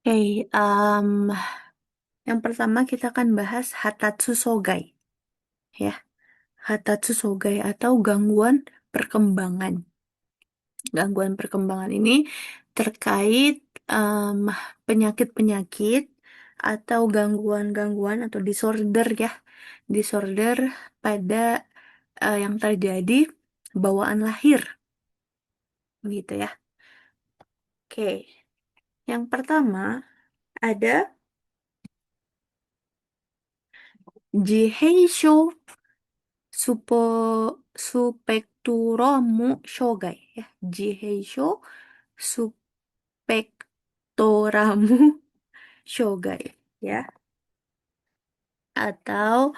Oke, yang pertama kita akan bahas Hatatsu Sogai, ya. Hatatsu Sogai atau gangguan perkembangan. Gangguan perkembangan ini terkait em, penyakit-penyakit atau gangguan-gangguan atau disorder ya. Disorder pada yang terjadi bawaan lahir, gitu ya. Oke, yang pertama ada Jiheisho Supo Spektromu Shogai ya. Jiheisho Spektromu Shogai ya. Atau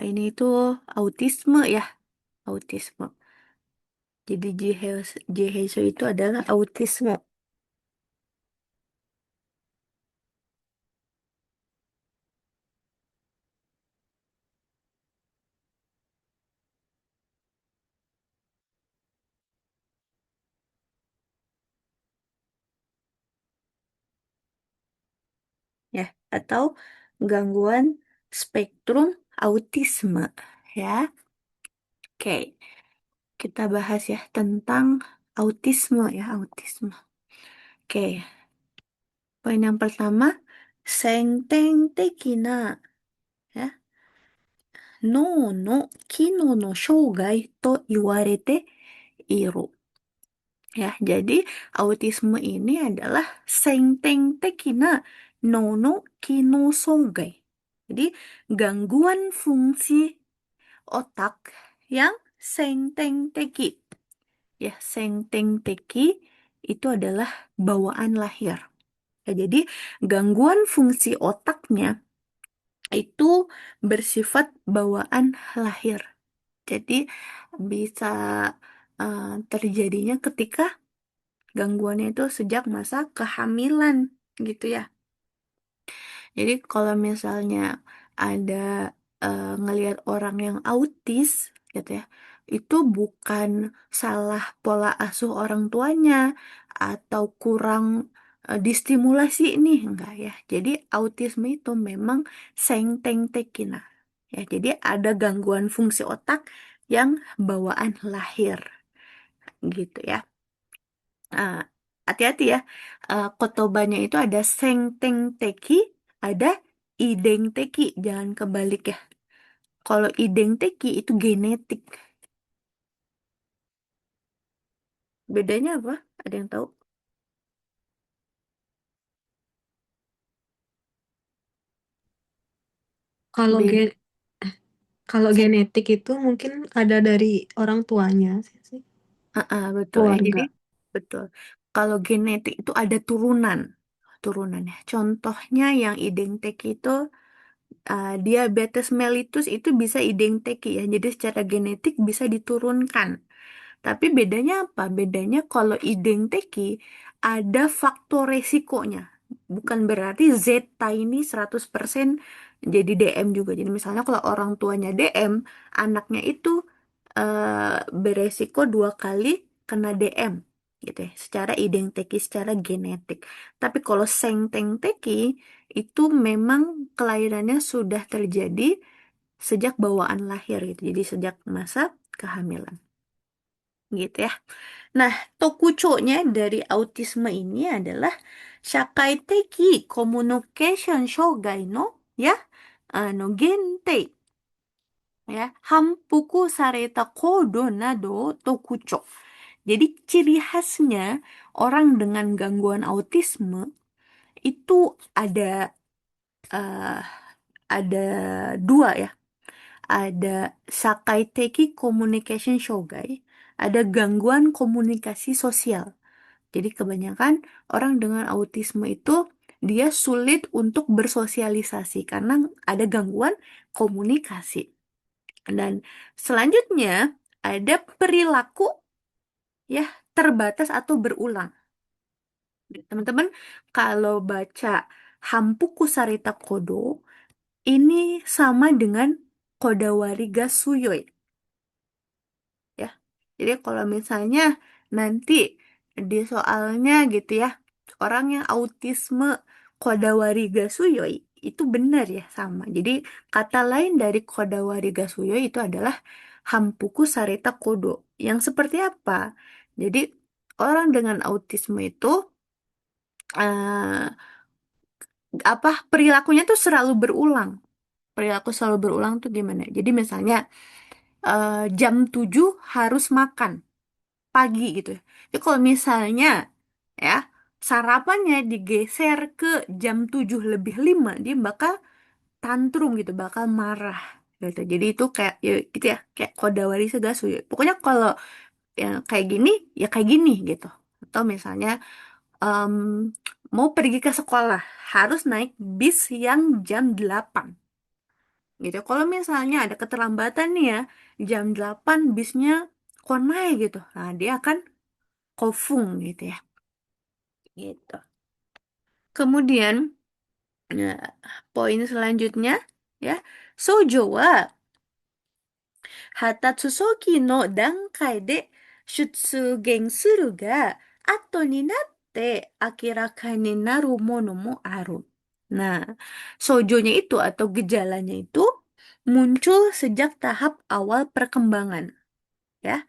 ini tuh autisme ya. Autisme. Jadi Jiheisho itu adalah autisme ya. Atau gangguan spektrum autisme ya. Oke, kita bahas ya tentang autisme ya, autisme. Oke, poin yang pertama, senteng tekina ya, no no kino no shougai to iwarete iru. Ya, jadi autisme ini adalah senteng tekina no no kino shougai. Jadi gangguan fungsi otak yang senteng teki. Ya, senteng teki itu adalah bawaan lahir. Ya, jadi gangguan fungsi otaknya itu bersifat bawaan lahir. Jadi bisa terjadinya ketika gangguannya itu sejak masa kehamilan gitu ya. Jadi kalau misalnya ada ngelihat orang yang autis gitu ya, itu bukan salah pola asuh orang tuanya atau kurang distimulasi nih, enggak ya. Jadi autisme itu memang sengteng tekina. Ya, jadi ada gangguan fungsi otak yang bawaan lahir gitu ya. Nah, hati-hati ya. Kotobanya itu ada sengteng teki, ada ideng teki. Jangan kebalik ya. Kalau ideng teki itu genetik. Bedanya apa? Ada yang tahu? Kalau Beda. kalau genetik itu mungkin ada dari orang tuanya sih, Betul ya. Jadi keluarga. betul. Kalau genetik itu ada turunan. Turunan ya. Contohnya yang ideng teki itu diabetes mellitus itu bisa ideng teki ya. Jadi secara genetik bisa diturunkan. Tapi bedanya apa? Bedanya kalau identiki ada faktor resikonya. Bukan berarti zeta ini 100% jadi DM juga. Jadi misalnya kalau orang tuanya DM, anaknya itu beresiko 2 kali kena DM gitu ya. Secara identiki, secara genetik. Tapi kalau sengteng teki itu memang kelahirannya sudah terjadi sejak bawaan lahir gitu. Jadi sejak masa kehamilan gitu ya. Nah, tokucho-nya dari autisme ini adalah Shakaiteki Communication Shogai no ya, gentei ya, Hanpuku sareta kodo nado tokucho. Jadi ciri khasnya orang dengan gangguan autisme itu ada eh, ada dua ya. Ada Sakaiteki Communication Shogai, ada gangguan komunikasi sosial. Jadi kebanyakan orang dengan autisme itu dia sulit untuk bersosialisasi karena ada gangguan komunikasi. Dan selanjutnya ada perilaku ya terbatas atau berulang. Teman-teman, kalau baca Hampuku Sarita Kodo ini sama dengan Kodawari ga Suyoi ya. Jadi kalau misalnya nanti di soalnya gitu ya, orang yang autisme Kodawari Gasuyoi itu benar ya sama. Jadi kata lain dari Kodawari Gasuyoi itu adalah Hampuku Sareta Kodo. Yang seperti apa? Jadi orang dengan autisme itu eh, perilakunya tuh selalu berulang. Perilaku selalu berulang tuh gimana? Jadi misalnya jam 7 harus makan pagi gitu ya. Jadi kalau misalnya ya sarapannya digeser ke jam 7 lebih 5 dia bakal tantrum gitu, bakal marah gitu. Jadi itu kayak ya gitu ya, kayak kodawari segasu ya. Pokoknya kalau yang kayak gini ya kayak gini gitu. Atau misalnya em, mau pergi ke sekolah harus naik bis yang jam 8 gitu. Kalau misalnya ada keterlambatan nih ya, jam 8 bisnya kok naik gitu. Nah, dia akan kofung gitu ya. Gitu. Kemudian, nah, poin selanjutnya ya, Sojo wa hatatsusoki no dankai de shutsugen suru ga ato ni natte akiraka ni naru mono mo aru. Nah, sojonya itu atau gejalanya itu muncul sejak tahap awal perkembangan. Ya,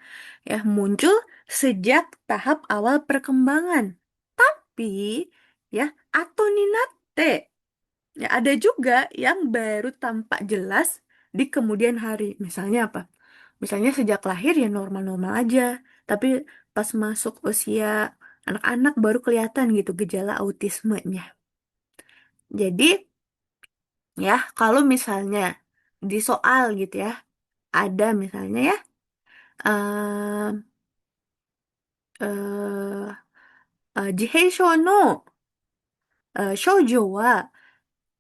muncul sejak tahap awal perkembangan. Tapi, ya, atau ninate. Ya, ada juga yang baru tampak jelas di kemudian hari. Misalnya apa? Misalnya sejak lahir ya normal-normal aja. Tapi pas masuk usia anak-anak baru kelihatan gitu gejala autismenya. Jadi, ya, kalau misalnya di soal gitu ya, ada misalnya ya, eh eh Jiheisho no 症状は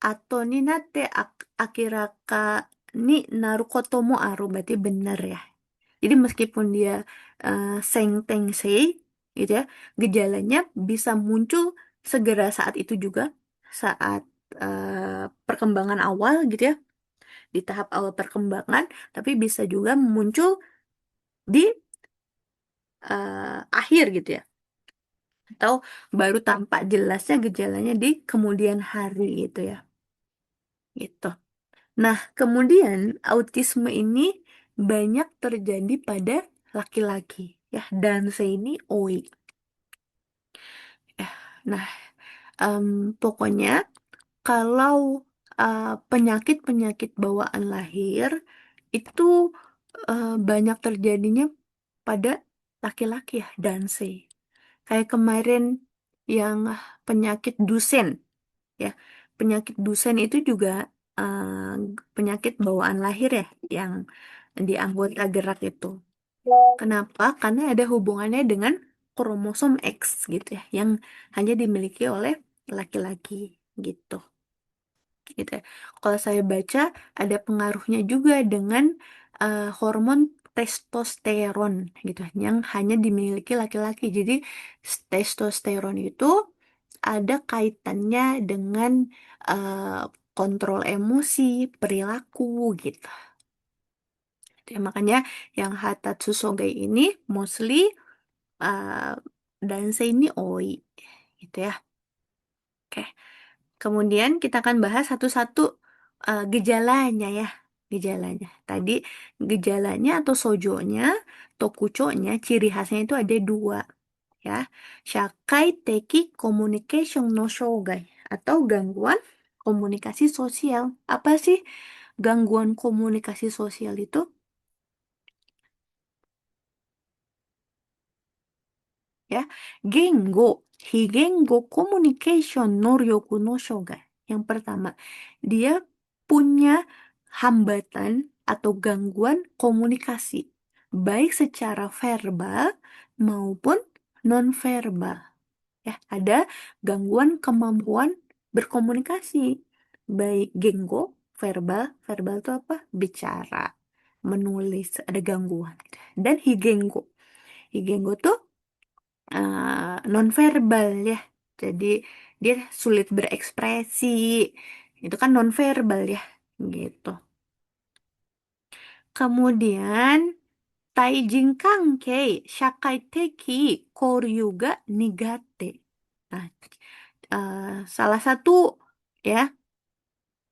後になって明らかになることもある. Berarti benar ya. Jadi meskipun dia seng tengsei gitu ya, gejalanya bisa muncul segera saat itu juga, saat perkembangan awal gitu ya, di tahap awal perkembangan, tapi bisa juga muncul di akhir gitu ya, atau baru tampak jelasnya gejalanya di kemudian hari gitu ya. Gitu. Nah, kemudian autisme ini banyak terjadi pada laki-laki ya, dan ini OI. Ya, nah, em, pokoknya kalau penyakit-penyakit bawaan lahir itu banyak terjadinya pada laki-laki ya, dan kayak kemarin yang penyakit Dusen ya. Penyakit Dusen itu juga penyakit bawaan lahir ya yang di anggota gerak itu. Kenapa? Karena ada hubungannya dengan kromosom X gitu ya, yang hanya dimiliki oleh laki-laki gitu. Gitu ya. Kalau saya baca ada pengaruhnya juga dengan hormon testosteron gitu ya, yang hanya dimiliki laki-laki. Jadi testosteron itu ada kaitannya dengan eh, kontrol emosi, perilaku gitu. Ya, makanya yang Hatatsu Sogai ini mostly uh, Dansei ini Oi gitu ya. Oke. Kemudian kita akan bahas satu-satu gejalanya ya. Gejalanya. Tadi gejalanya atau sojonya, tokuchonya, ciri khasnya itu ada dua ya. Shakai Teki Communication no Shogai atau gangguan komunikasi sosial. Apa sih gangguan komunikasi sosial itu? Ya, Gengo, Higengo Communication no Ryoku no Shogai. Yang pertama, dia punya hambatan atau gangguan komunikasi, baik secara verbal maupun nonverbal. Ya, ada gangguan kemampuan berkomunikasi, baik gengo, verbal, verbal itu apa? Bicara, menulis, ada gangguan. Dan higengo. Higengo tuh nonverbal ya. Jadi dia sulit berekspresi. Itu kan nonverbal ya, gitu. Kemudian taijin kankei shakai teki koryu ga nigate. Nah, salah satu ya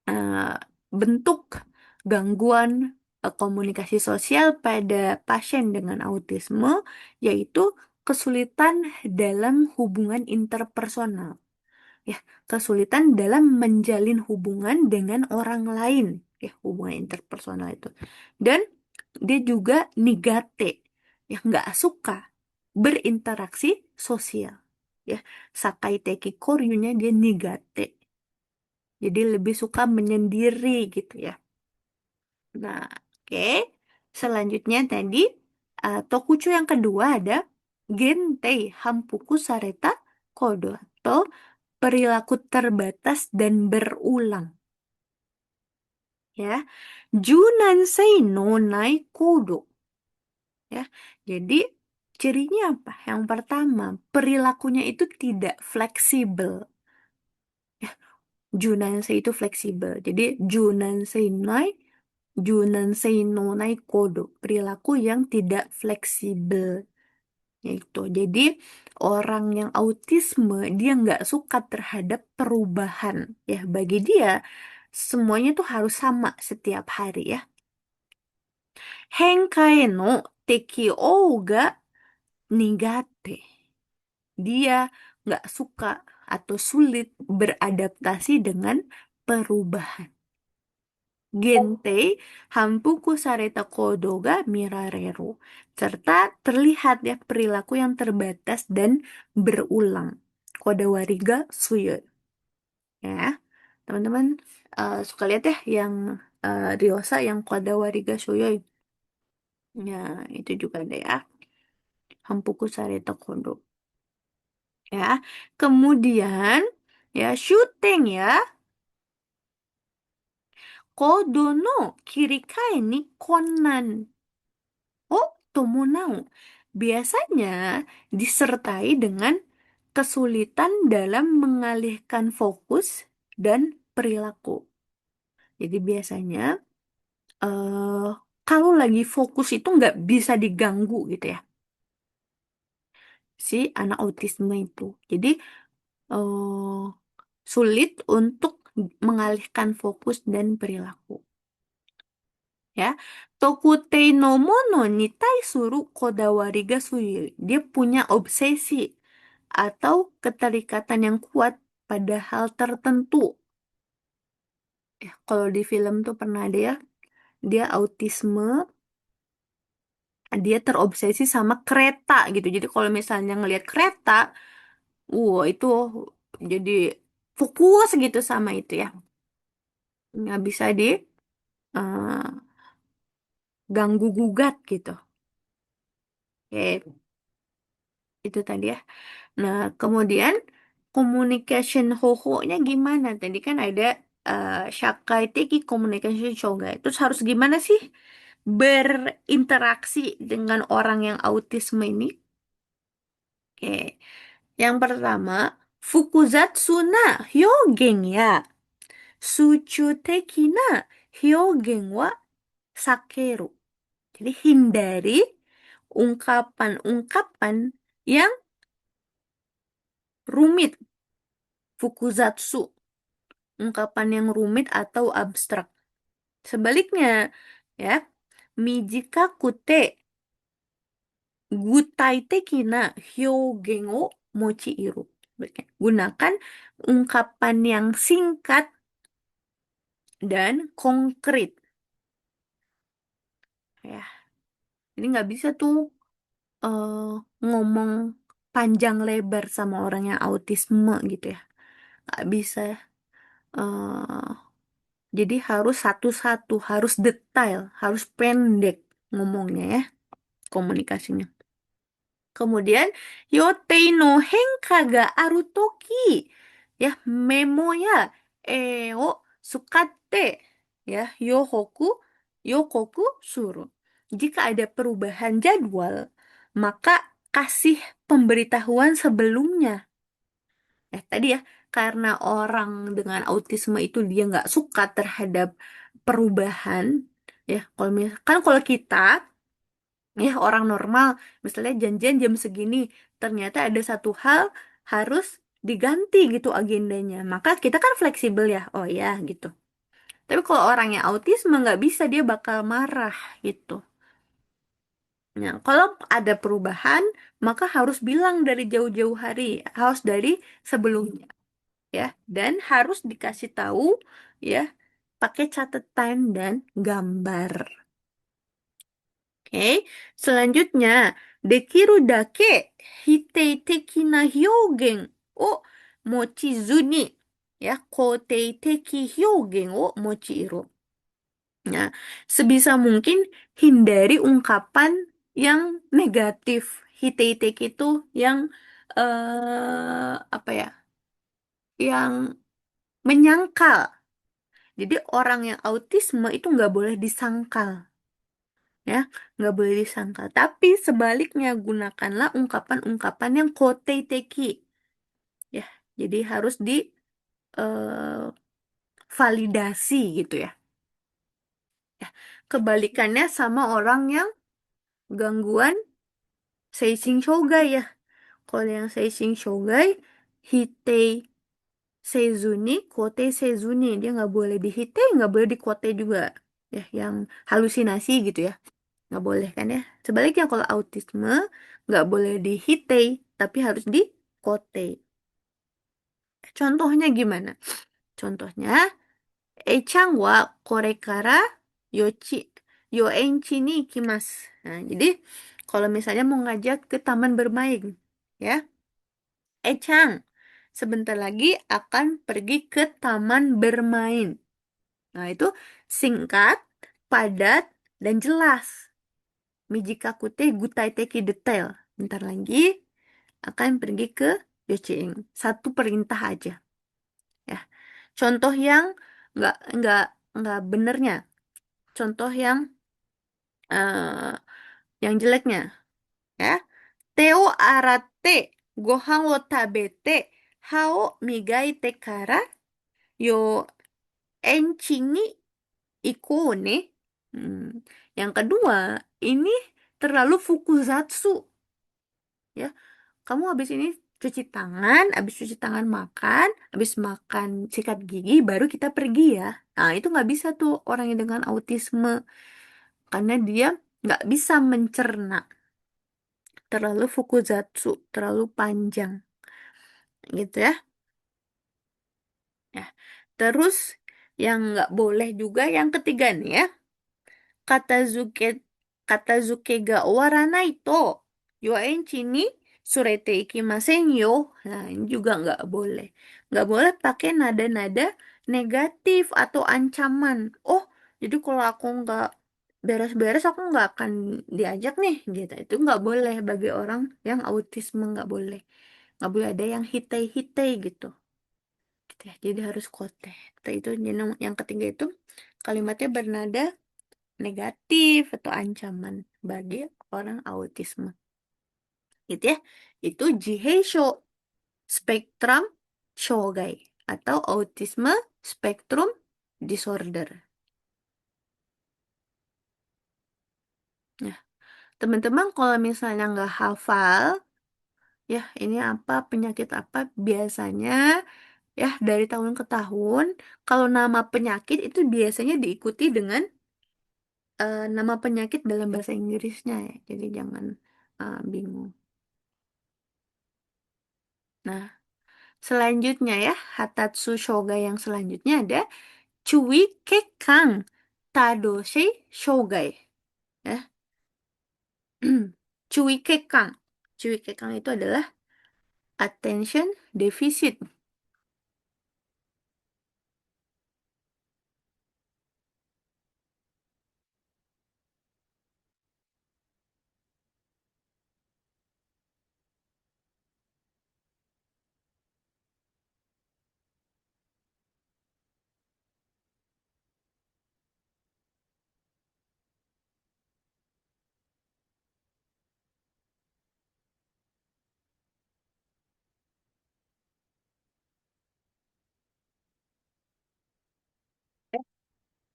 eh, bentuk gangguan komunikasi sosial pada pasien dengan autisme yaitu kesulitan dalam hubungan interpersonal. Ya, kesulitan dalam menjalin hubungan dengan orang lain, ya, hubungan interpersonal itu. Dan dia juga nigate, ya, nggak suka berinteraksi sosial. Ya, Sakai Teki Koryunya dia nigate. Jadi lebih suka menyendiri gitu ya. Nah, oke. Selanjutnya tadi tokucho yang kedua ada Gentei Hampuku Sareta Kodo atau perilaku terbatas dan berulang. Ya, Junansei no nai kodo. Ya, jadi cirinya apa? Yang pertama, perilakunya itu tidak fleksibel. Junansei itu fleksibel. Jadi Junansei no nai kodo. Perilaku yang tidak fleksibel. Yaitu, jadi orang yang autisme dia nggak suka terhadap perubahan. Ya, bagi dia semuanya tuh harus sama setiap hari ya. Henkai no teki o ga nigate. Dia nggak suka atau sulit beradaptasi dengan perubahan. Gentei hampuku sareta kodo ga mirareru. Serta terlihat ya perilaku yang terbatas dan berulang. Kodawari ga suyo. Ya, teman-teman suka lihat ya yang Ryosa yang kodawari ga suyo. Ya, itu juga ada ya. Hampuku sareta kodo. Ya, kemudian ya syuting ya. Kodo no kirikae ni konnan. Oh, tomonao. Biasanya disertai dengan kesulitan dalam mengalihkan fokus dan perilaku. Jadi biasanya eh kalau lagi fokus itu nggak bisa diganggu gitu ya, si anak autisme itu. Jadi eh sulit untuk mengalihkan fokus dan perilaku. Ya, Tokutei no mono ni taisuru kodawari ga suyu. Dia punya obsesi atau keterikatan yang kuat pada hal tertentu. Ya, kalau di film tuh pernah ada ya, dia autisme, dia terobsesi sama kereta gitu. Jadi kalau misalnya ngelihat kereta, itu jadi fokus gitu sama itu ya. Nggak bisa di eh, ganggu gugat gitu. Oke, itu tadi ya. Nah, kemudian communication hoho-nya gimana? Tadi kan ada Shakai Teki Communication Shogai. Terus harus gimana sih berinteraksi dengan orang yang autisme ini? Oke. Yang pertama, Fukuzatsu na hyogen ya suchu teki na hyogen wa sakeru. Jadi hindari ungkapan-ungkapan yang rumit. Fukuzatsu. Ungkapan yang rumit atau abstrak. Sebaliknya, ya, mijika kute gutai teki na hyogen o mochiiru. Sebaliknya, gunakan ungkapan yang singkat dan konkret. Ya, ini nggak bisa tuh eh, ngomong panjang lebar sama orang yang autisme gitu ya. Nggak bisa. eh jadi harus satu-satu, harus detail, harus pendek ngomongnya ya, komunikasinya. Kemudian, yotei no henka ga aru toki. Ya, memo ya, o sukatte. Ya, yokoku suru. Jika ada perubahan jadwal, maka kasih pemberitahuan sebelumnya. Tadi ya, karena orang dengan autisme itu dia nggak suka terhadap perubahan, ya, kalau kita ya orang normal misalnya janjian jam segini ternyata ada satu hal harus diganti gitu agendanya. Maka kita kan fleksibel ya, oh ya gitu. Tapi kalau orang yang autisme nggak bisa, dia bakal marah gitu. Nah, kalau ada perubahan, maka harus bilang dari jauh-jauh hari, harus dari sebelumnya ya, dan harus dikasih tahu ya, pakai catatan dan gambar. Oke, selanjutnya, dekiru dake hitei teki na hyogen o mochizu ni ya, kotei teki hyogen o mochiru. Nah, sebisa mungkin hindari ungkapan yang negatif. Hitei teki itu yang apa ya? Yang menyangkal. Jadi orang yang autisme itu nggak boleh disangkal. Ya, nggak boleh disangkal. Tapi sebaliknya gunakanlah ungkapan-ungkapan yang kote-teki, ya. Jadi harus di eh, validasi gitu ya. Ya, kebalikannya sama orang yang gangguan seising shogai ya. Kalau yang seising shogai, hitei seizuni, kote seizuni, dia nggak boleh di hitei, nggak boleh di kote juga. Ya, yang halusinasi gitu ya. Nggak boleh kan ya. Sebaliknya kalau autisme nggak boleh di hitei, tapi harus di kote. Contohnya gimana? Contohnya, Echan wa kore kara yochi yoenchi ni ikimasu. Nah, jadi kalau misalnya mau ngajak ke taman bermain, ya, Echan sebentar lagi akan pergi ke taman bermain. Nah, itu singkat, padat, dan jelas. Mijikaku te gutai teki detail. Bentar lagi akan pergi ke Yoching. Satu perintah aja. Ya. Contoh yang nggak nggak nggak benernya. Contoh yang jeleknya. Ya. Teo arate gohan wo tabete hao migaite kara yo enchi ni ikou ne. Hmm. Yang kedua, ini terlalu fukuzatsu. Ya, kamu habis ini cuci tangan, habis cuci tangan makan, habis makan sikat gigi, baru kita pergi ya. Nah, itu nggak bisa tuh orang yang dengan autisme. Karena dia nggak bisa mencerna. Terlalu fukuzatsu, terlalu panjang. Gitu ya. Ya. Terus, yang nggak boleh juga yang ketiga nih ya. Katazuke, katazuke ga owaranai to, yoenchi ni surete ikimasen yo. Nah, ini juga nggak boleh. Nggak boleh pakai nada-nada negatif atau ancaman. Oh, jadi kalau aku nggak beres-beres, aku nggak akan diajak nih, gitu. Itu nggak boleh bagi orang yang autisme, nggak boleh. Nggak boleh ada yang hitai-hitai gitu. Gitu ya. Jadi harus kote. Itu yang ketiga itu kalimatnya bernada negatif atau ancaman bagi orang autisme. Gitu ya. Itu Jiheisho Spectrum Shogai atau Autisme Spectrum Disorder. Nah, teman-teman kalau misalnya nggak hafal, ya ini apa, penyakit apa, biasanya ya dari tahun ke tahun, kalau nama penyakit itu biasanya diikuti dengan nama penyakit dalam bahasa Inggrisnya ya. Jadi jangan bingung. Nah, selanjutnya ya, Hatatsu Shoga yang selanjutnya ada Cui Kekang Tadoshi Shogai. Ya. Cui Kekang. Cui Kekang itu adalah attention deficit.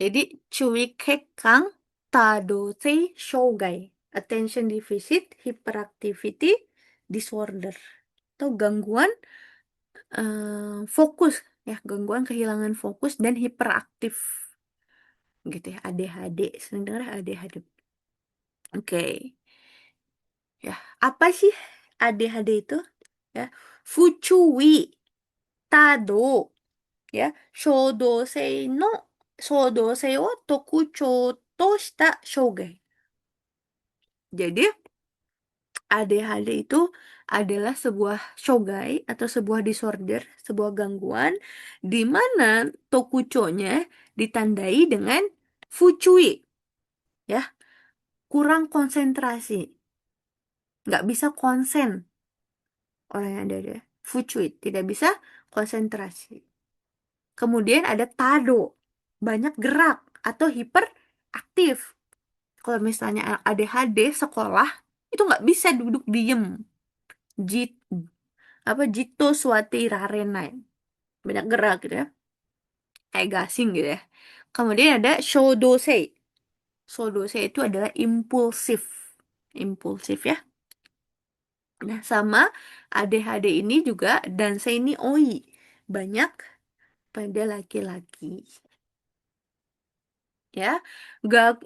Jadi Cui Kekang Tadoshi Shogai. Attention deficit hyperactivity disorder. Atau gangguan fokus ya, gangguan kehilangan fokus dan hiperaktif gitu ya, ADHD. Sering dengar ADHD. Oke. Ya, apa sih ADHD itu? Ya, Fuchui Tado ya, Shodosei no Shodosei wo tokuchou to shita shougai. Jadi, ADHD itu adalah sebuah shogai atau sebuah disorder, sebuah gangguan di mana tokuchonya ditandai dengan fuchui, ya, kurang konsentrasi, nggak bisa konsen orang yang ada deh. Fuchui, tidak bisa konsentrasi. Kemudian ada tado, banyak gerak atau hiperaktif. Kalau misalnya anak ADHD sekolah, itu nggak bisa duduk diem. Jit, apa Jito Suwati Rarenai. Banyak gerak gitu ya. Kayak gasing gitu ya. Kemudian ada Shodosei. Shodosei itu adalah impulsif. Impulsif ya. Nah, sama ADHD ini juga Dansei ni Oi. Banyak pada laki-laki. Ya. Gak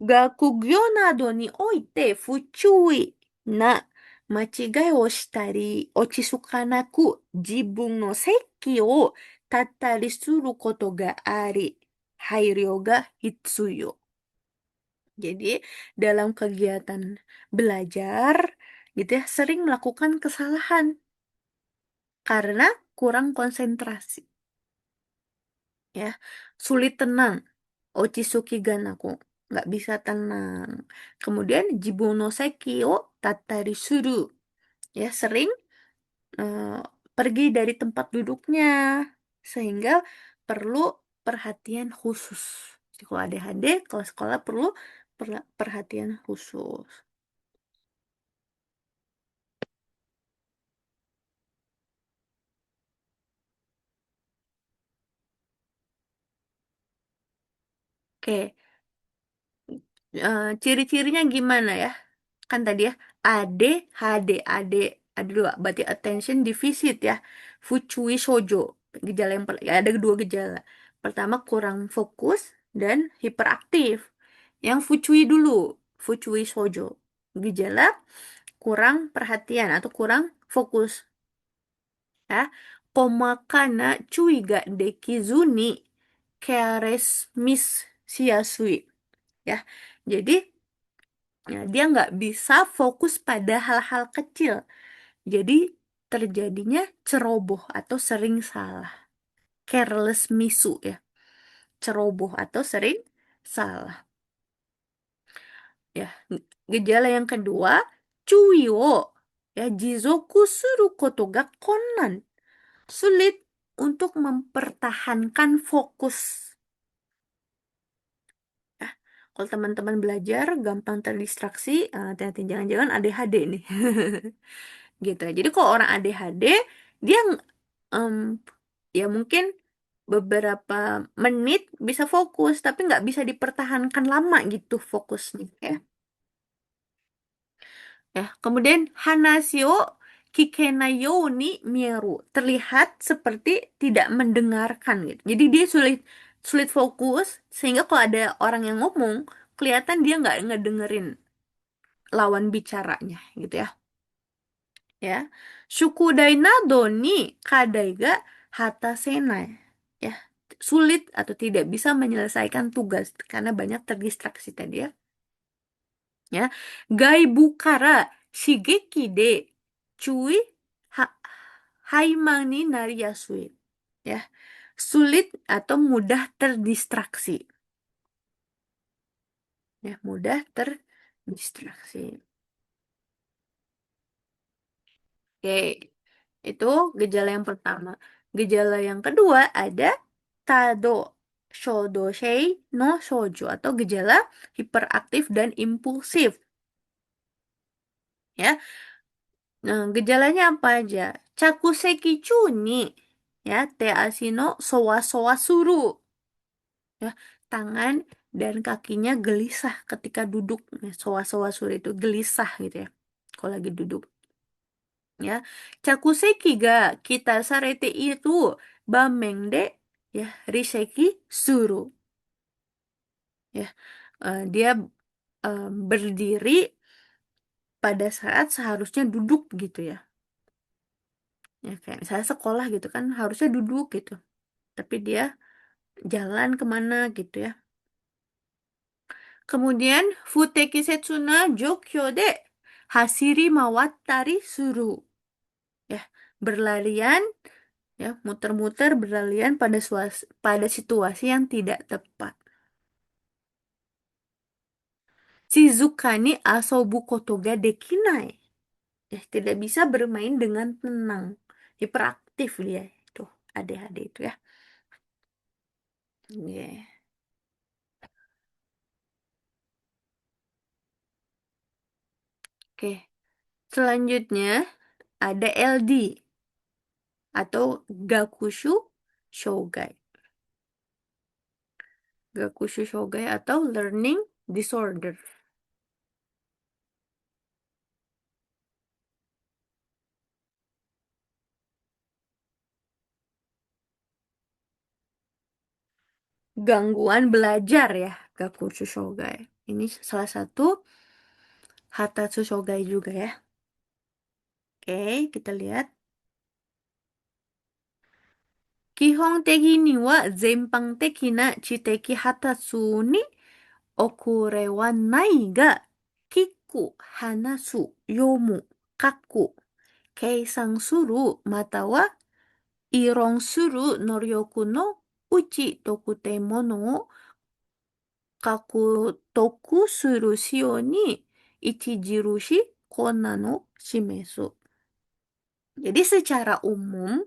Gakugyo nado ni oite fuchui na machigai o shitari ochisukanaku jibun no seki o tattari suru koto ga ari hairyo ga hitsuyo. Jadi dalam kegiatan belajar gitu ya sering melakukan kesalahan karena kurang konsentrasi ya, sulit tenang. Ochisuki Ganaku nggak bisa tenang. Kemudian Jibuno Seki o Tattari Suru ya sering eh, pergi dari tempat duduknya sehingga perlu perhatian khusus. Jadi kalau ADHD, kalau sekolah perlu perhatian khusus. Oke, ciri-cirinya gimana ya? Kan tadi ya, AD, ada dua, berarti attention deficit ya. Fukui Shoujo, gejala yang ya, ada dua gejala. Pertama kurang fokus dan hiperaktif. Yang Fukui dulu, Fukui Shoujo. Gejala kurang perhatian atau kurang fokus ya. Komakana cui ga dekizu ni careless miss shiasui ya. Jadi ya, dia nggak bisa fokus pada hal-hal kecil. Jadi terjadinya ceroboh atau sering salah. Careless misu ya. Ceroboh atau sering salah. Ya, gejala yang kedua, cuyo. Ya, jizoku suru koto ga konnan. Sulit untuk mempertahankan fokus. Ya, kalau teman-teman belajar gampang terdistraksi, hati-hati jangan-jangan ADHD nih. Gitu. Jadi kalau orang ADHD, dia em, ya mungkin beberapa menit bisa fokus, tapi nggak bisa dipertahankan lama gitu fokusnya ya. Ya, kemudian Hanasio Kikenayo ni Mieru terlihat seperti tidak mendengarkan gitu. Jadi dia sulit sulit fokus sehingga kalau ada orang yang ngomong kelihatan dia nggak ngedengerin lawan bicaranya gitu ya. Ya. Shukudai nado ni kadai ga hatasenai. Ya. Sulit atau tidak bisa menyelesaikan tugas karena banyak terdistraksi tadi ya. Ya. Gaibu kara shigeki de cui ha haiman ni nariyasui. Ya. Sulit atau mudah terdistraksi. Ya, mudah terdistraksi. Oke, itu gejala yang pertama. Gejala yang kedua ada Tado Shodosei no Shoujo atau gejala hiperaktif dan impulsif. Ya, nah, gejalanya apa aja? Chakuseki chuni, ya, te asino sowa sowa suru. Ya, tangan dan kakinya gelisah ketika duduk. Nah, sowa-sowa suri itu gelisah gitu ya. Kalau lagi duduk ya. Chakuseki ga kita sarete itu bameng de ya riseki suru ya. Dia berdiri pada saat seharusnya duduk gitu ya. Ya kayak misalnya sekolah gitu kan harusnya duduk gitu. Tapi dia jalan kemana gitu ya. Kemudian futeki setsuna jokyo de hasiri mawattari suru. Ya, berlarian ya, muter-muter berlarian pada situasi yang tidak tepat. Shizuka ni asobu koto ga dekinai. Ya, tidak bisa bermain dengan tenang. Hiperaktif dia itu, adik-adik itu ya. Oke. Oke. Selanjutnya ada LD atau Gakushu Shogai. Gakushu Shogai atau Learning Disorder. Gangguan belajar ya, Gakushu Shogai. Ini salah satu Hatatsu Shogai juga ya. Oke, kita lihat. Kihon teki ni wa zenpan teki na chiteki hatatsu ni okure wa nai ga kiku, hanasu, yomu, kaku, keisan suru, mata wa iron suru noryoku no uchi tokute mono o kaku toku suru shio ni ichijirushi konna no shimesu. Jadi secara umum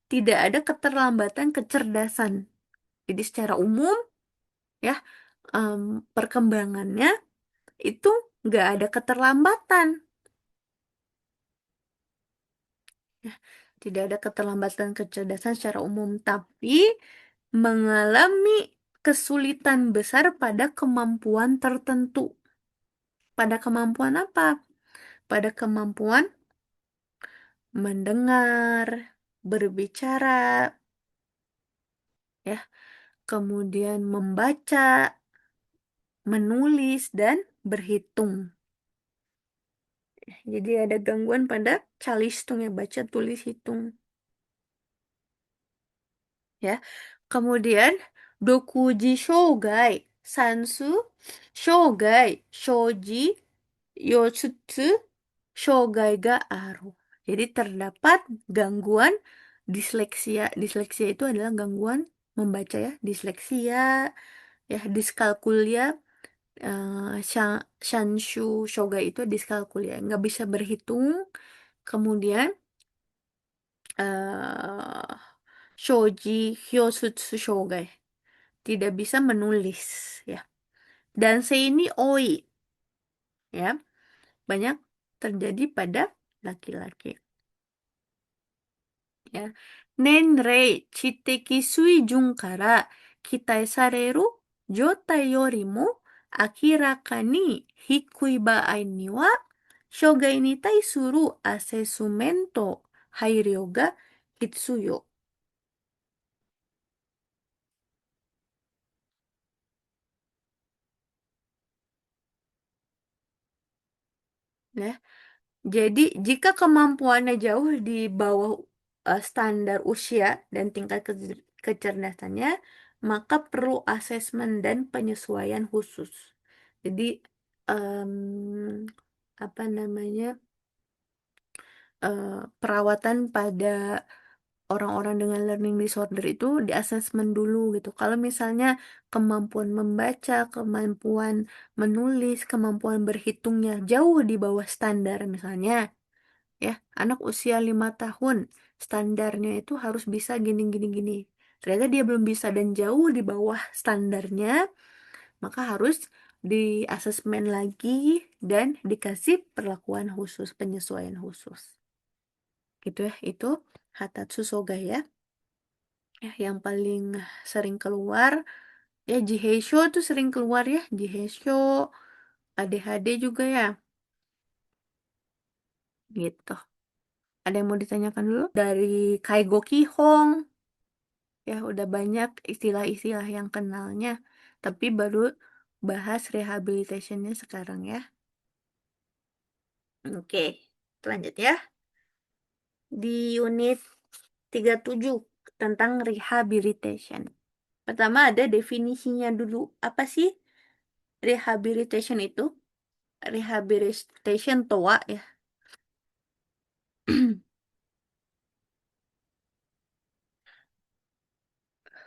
tidak ada keterlambatan kecerdasan. Jadi secara umum ya perkembangannya itu nggak ada keterlambatan. Ya, tidak ada keterlambatan kecerdasan secara umum, tapi mengalami kesulitan besar pada kemampuan tertentu. Pada kemampuan apa? Pada kemampuan mendengar, berbicara, ya, kemudian membaca, menulis, dan berhitung. Jadi ada gangguan pada calistung ya, baca, tulis, hitung. Ya. Kemudian dokuji shogai, sansu, shogai, shoji, yotsutsu, shogai ga aru. Jadi terdapat gangguan disleksia. Disleksia itu adalah gangguan membaca ya, disleksia, ya diskalkulia, shanshu shogai itu diskalkulia, nggak bisa berhitung. Kemudian eh shoji hyosutsu shogai, tidak bisa menulis ya. Dan ini oi ya, banyak terjadi pada laki-laki ya. Nenrei chiteki suijun kara kitai sareru jotai yorimo akiraka ni hikui baai ni wa shogai ni taisuru asesumento hairyo ga hitsuyo. Ya. Jadi, jika kemampuannya jauh di bawah standar usia dan tingkat kecerdasannya, maka perlu asesmen dan penyesuaian khusus. Jadi, em, apa namanya, perawatan pada orang-orang dengan learning disorder itu di asesmen dulu gitu. Kalau misalnya kemampuan membaca, kemampuan menulis, kemampuan berhitungnya jauh di bawah standar misalnya, ya anak usia 5 tahun standarnya itu harus bisa gini gini gini, ternyata dia belum bisa dan jauh di bawah standarnya, maka harus di asesmen lagi dan dikasih perlakuan khusus, penyesuaian khusus gitu ya. Itu Hatatsu Soga ya, yang paling sering keluar Ya, Jiheisho tuh sering keluar ya. Jiheisho, ADHD juga ya. Gitu. Ada yang mau ditanyakan dulu? Dari Kaigo Kihong. Ya, udah banyak istilah-istilah yang kenalnya. Tapi baru bahas rehabilitationnya sekarang ya. Oke, lanjut ya. Di unit 37 tentang rehabilitation. Pertama ada definisinya dulu. Apa sih rehabilitation itu? Rehabilitation toa ya.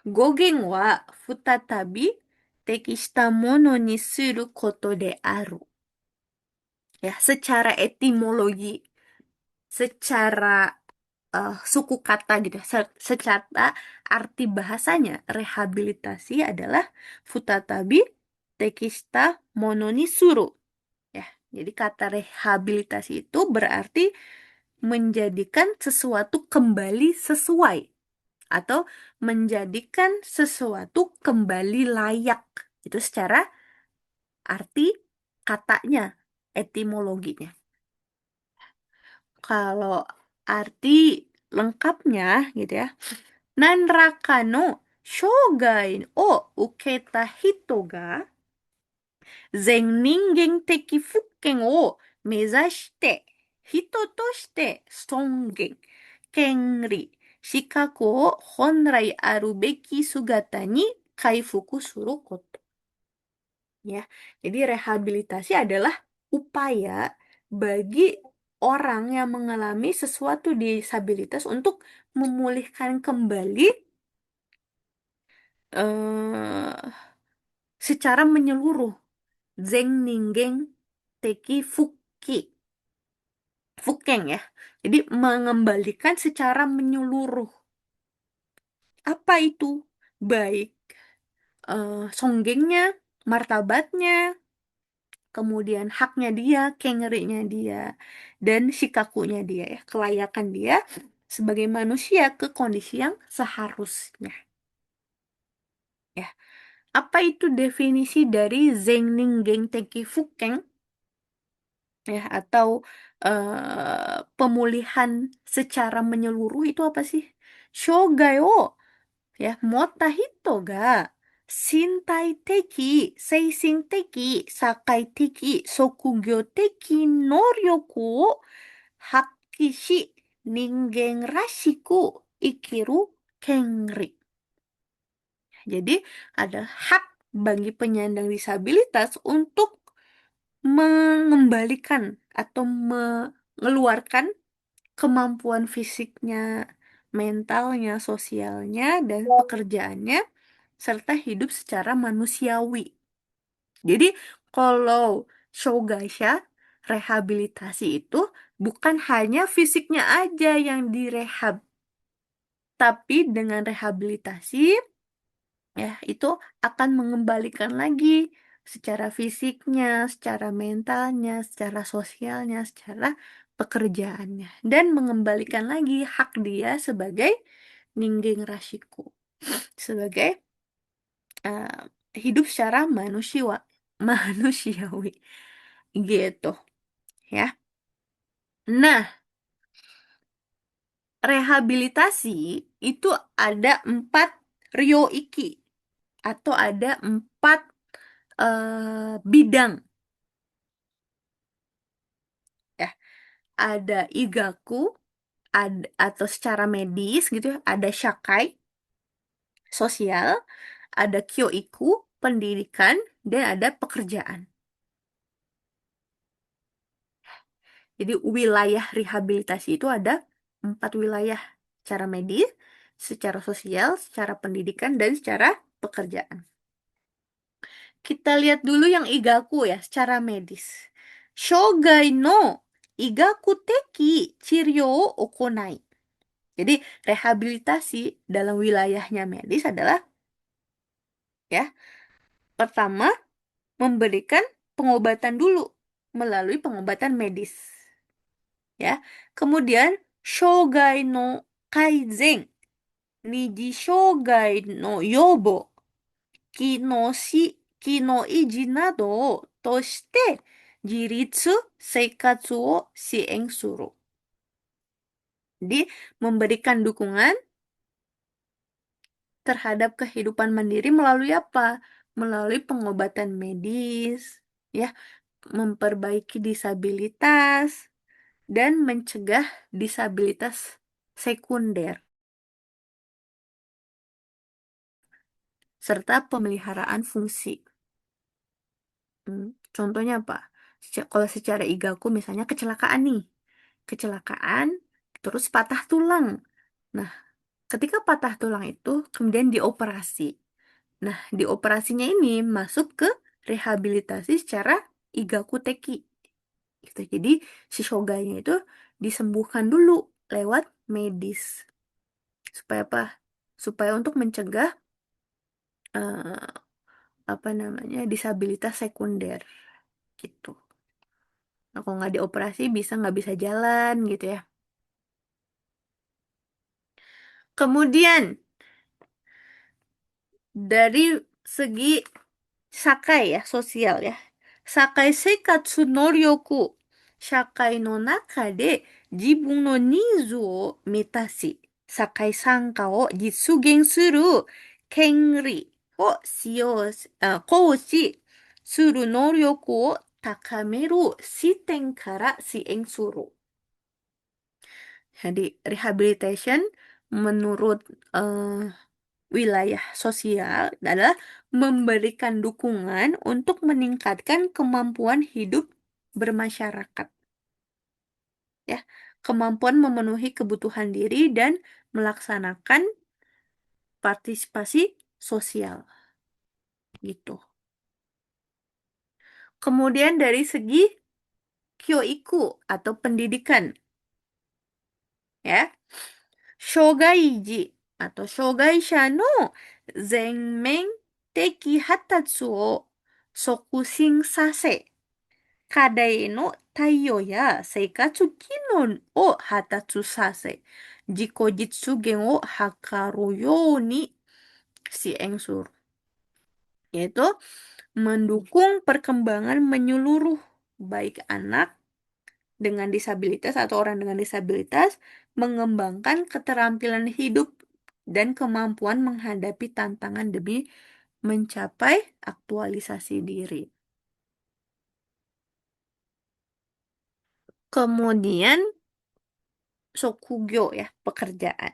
Gogen wa futatabi tekishita mono ni suru koto de aru. Ya, secara etimologi, secara suku kata gitu, secara arti bahasanya, rehabilitasi adalah futatabi tekishita mono ni suru. Ya, jadi kata rehabilitasi itu berarti menjadikan sesuatu kembali sesuai atau menjadikan sesuatu kembali layak. Itu secara arti katanya, etimologinya. Kalau arti lengkapnya gitu ya. Nanraka no shogai o uketa hito ga zen ningen teki fukken o mezashite hito to shite songen, kenri, shikaku o honrai aru beki sugata ni kaifuku suru koto. Ya, jadi rehabilitasi adalah upaya bagi orang yang mengalami sesuatu disabilitas untuk memulihkan kembali eh secara menyeluruh. Zeng Ninggeng Teki Fuki. Fukeng ya. Jadi mengembalikan secara menyeluruh. Apa itu? Baik songgengnya, martabatnya, kemudian haknya dia, kengerinya dia, dan shikakunya dia ya, kelayakan dia sebagai manusia ke kondisi yang seharusnya. Ya, apa itu definisi dari Zengning Gengteki Fukeng ya atau pemulihan secara menyeluruh itu apa sih? Shogai o ya mota hito ga shintai teki, seishin teki, sakai teki, sokugyo teki noryoku o hakki shi ningen rashiku ikiru kenri. Jadi ada hak bagi penyandang disabilitas untuk mengembalikan atau mengeluarkan kemampuan fisiknya, mentalnya, sosialnya, dan pekerjaannya, serta hidup secara manusiawi. Jadi, kalau Shogaisha, rehabilitasi itu bukan hanya fisiknya aja yang direhab, tapi dengan rehabilitasi ya itu akan mengembalikan lagi secara fisiknya, secara mentalnya, secara sosialnya, secara pekerjaannya dan mengembalikan lagi hak dia sebagai ninggeng rashiku, sebagai eh, hidup secara manusiawi gitu ya. Nah, rehabilitasi itu ada 4 ryoiki atau ada 4 bidang ya. Ada igaku, ada atau secara medis gitu ya, ada shakai, sosial, ada kyoiku, pendidikan, dan ada pekerjaan. Jadi wilayah rehabilitasi itu ada 4 wilayah, secara medis, secara sosial, secara pendidikan, dan secara pekerjaan. Kita lihat dulu yang igaku ya, secara medis. Shogai no igaku teki chiryou o okonai. Jadi rehabilitasi dalam wilayahnya medis adalah ya, pertama memberikan pengobatan dulu melalui pengobatan medis. Ya. Kemudian shogai no kaizen, niji shogai no yobo. きのし、きの維持などとして自立生活を支援する. Jadi, memberikan dukungan terhadap kehidupan mandiri melalui apa? Melalui pengobatan medis, ya, memperbaiki disabilitas, dan mencegah disabilitas sekunder, serta pemeliharaan fungsi. Contohnya apa? Kalau secara igaku misalnya kecelakaan nih. Kecelakaan, terus patah tulang. Nah, ketika patah tulang itu kemudian dioperasi. Nah, di operasinya ini masuk ke rehabilitasi secara igaku teki. Gitu. Jadi, si shoganya itu disembuhkan dulu lewat medis. Supaya apa? Supaya untuk mencegah eh, apa namanya disabilitas sekunder gitu. Nah, kalau nggak dioperasi bisa nggak bisa jalan gitu ya. Kemudian dari segi sakai ya, sosial ya. Sakai seikatsu no ryoku. Shakai no naka de jibun no niizu o mitasi. Sakai sanka o jitsugen suru kenri o koushi suru noryoku o takameru shiten kara shien suru. Jadi rehabilitation menurut eh, wilayah sosial adalah memberikan dukungan untuk meningkatkan kemampuan hidup bermasyarakat, ya, kemampuan memenuhi kebutuhan diri dan melaksanakan partisipasi sosial, gitu. Kemudian dari segi kyoiku atau pendidikan, ya, shogaiji atau shogaisha no zenmen teki hatatsu o sokushin sase 課題の対応や生活機能を発達させ、自己実現を図るように支援する. Yaitu mendukung perkembangan menyeluruh baik anak dengan disabilitas atau orang dengan disabilitas, mengembangkan keterampilan hidup dan kemampuan menghadapi tantangan demi mencapai aktualisasi diri. Kemudian sokugyo ya, pekerjaan.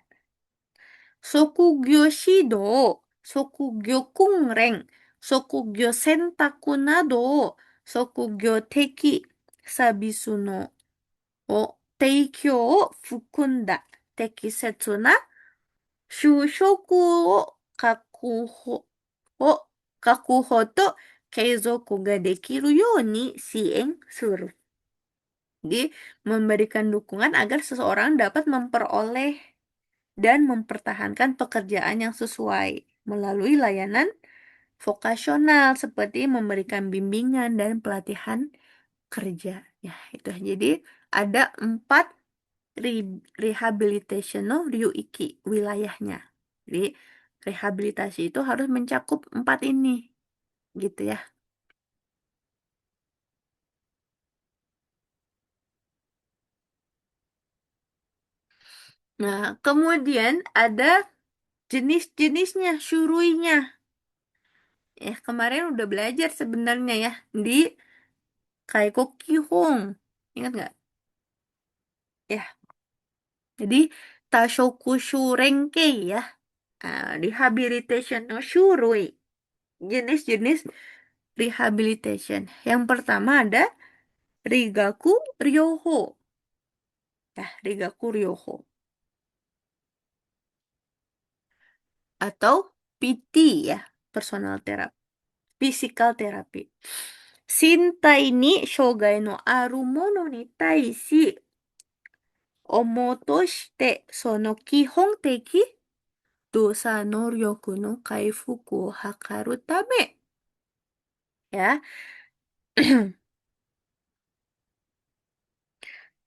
Sokugyo shido, sokugyo kungren, sokugyo sentaku nado, sokugyo teki sabisu no o teikyo o fukunda tekisetsu na shushoku o kakuho o kakuho to keizoku ga dekiru you ni shien suru. Jadi, memberikan dukungan agar seseorang dapat memperoleh dan mempertahankan pekerjaan yang sesuai melalui layanan vokasional seperti memberikan bimbingan dan pelatihan kerja. Ya, itu. Jadi ada 4 rehabilitation no ryuiki wilayahnya. Jadi rehabilitasi itu harus mencakup 4 ini, gitu ya. Nah, kemudian ada jenis-jenisnya, syuruinya. Kemarin udah belajar sebenarnya ya di Kaiko Kihong. Ingat nggak? Ya, jadi Tashoku Shurenkei ya. Rehabilitation no Shurui. Jenis-jenis rehabilitation. Yang pertama ada Rigaku Ryoho. Ya, Rigaku Ryoho. Atau PT ya, personal therapy. Physical therapy. Shintai ni shogai no aru mono ni taishi 思うとして、その基本的動作能力の回復を図るため、ya,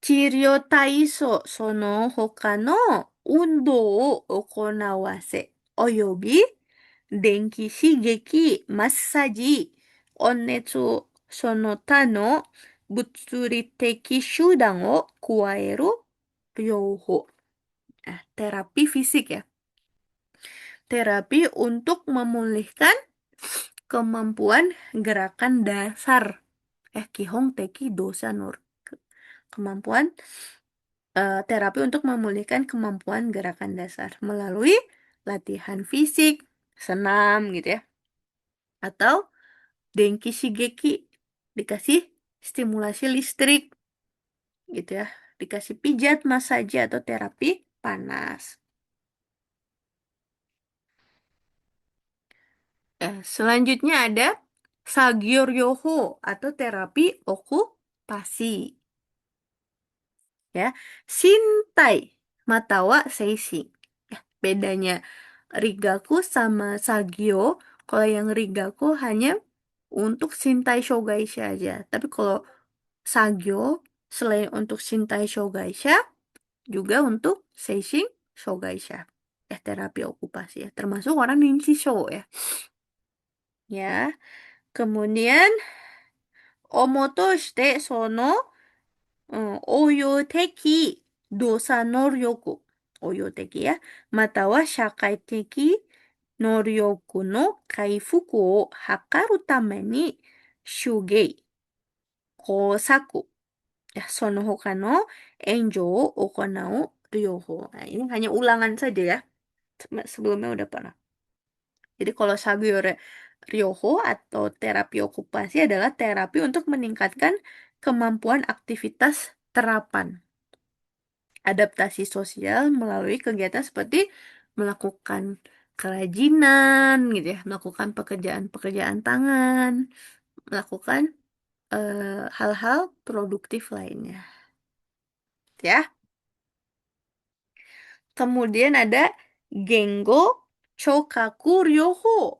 治療体操その他の運動を行わせ、および Denki shigeki massaji onnetsu sono ta no butsuriteki shudan o kuaeru ryoho. Terapi fisik ya. Terapi untuk memulihkan kemampuan gerakan dasar. Kihong teki dosa nur. Kemampuan terapi untuk memulihkan kemampuan gerakan dasar melalui latihan fisik, senam gitu ya. Atau denki shigeki, dikasih stimulasi listrik gitu ya. Dikasih pijat, masaje atau terapi panas. Selanjutnya ada Sagyoryoho atau terapi okupasi. Ya, Shintai matawa Seishin. Bedanya Rigaku sama Sagyo, kalau yang Rigaku hanya untuk Shintai Shogaisha aja. Tapi kalau Sagyo, selain untuk Shintai Shogaisha, juga untuk Seishin Shogaisha. Terapi okupasi ya. Termasuk orang Ninshisho ya. Ya, kemudian Omoto shite sono 応用的動作能力、応用的や、または社会的能力の回復を図るために、手芸、工作、や、その他の援助を行う、両方. Ini hanya ulangan saja ya. Sebelumnya udah pernah. Jadi kalau Sagyore Ryoho atau terapi okupasi adalah terapi untuk meningkatkan kemampuan aktivitas terapan. Adaptasi sosial melalui kegiatan seperti melakukan kerajinan gitu ya, melakukan pekerjaan-pekerjaan tangan, melakukan hal-hal produktif lainnya. Ya. Kemudian ada Gengo Chokaku Ryoho.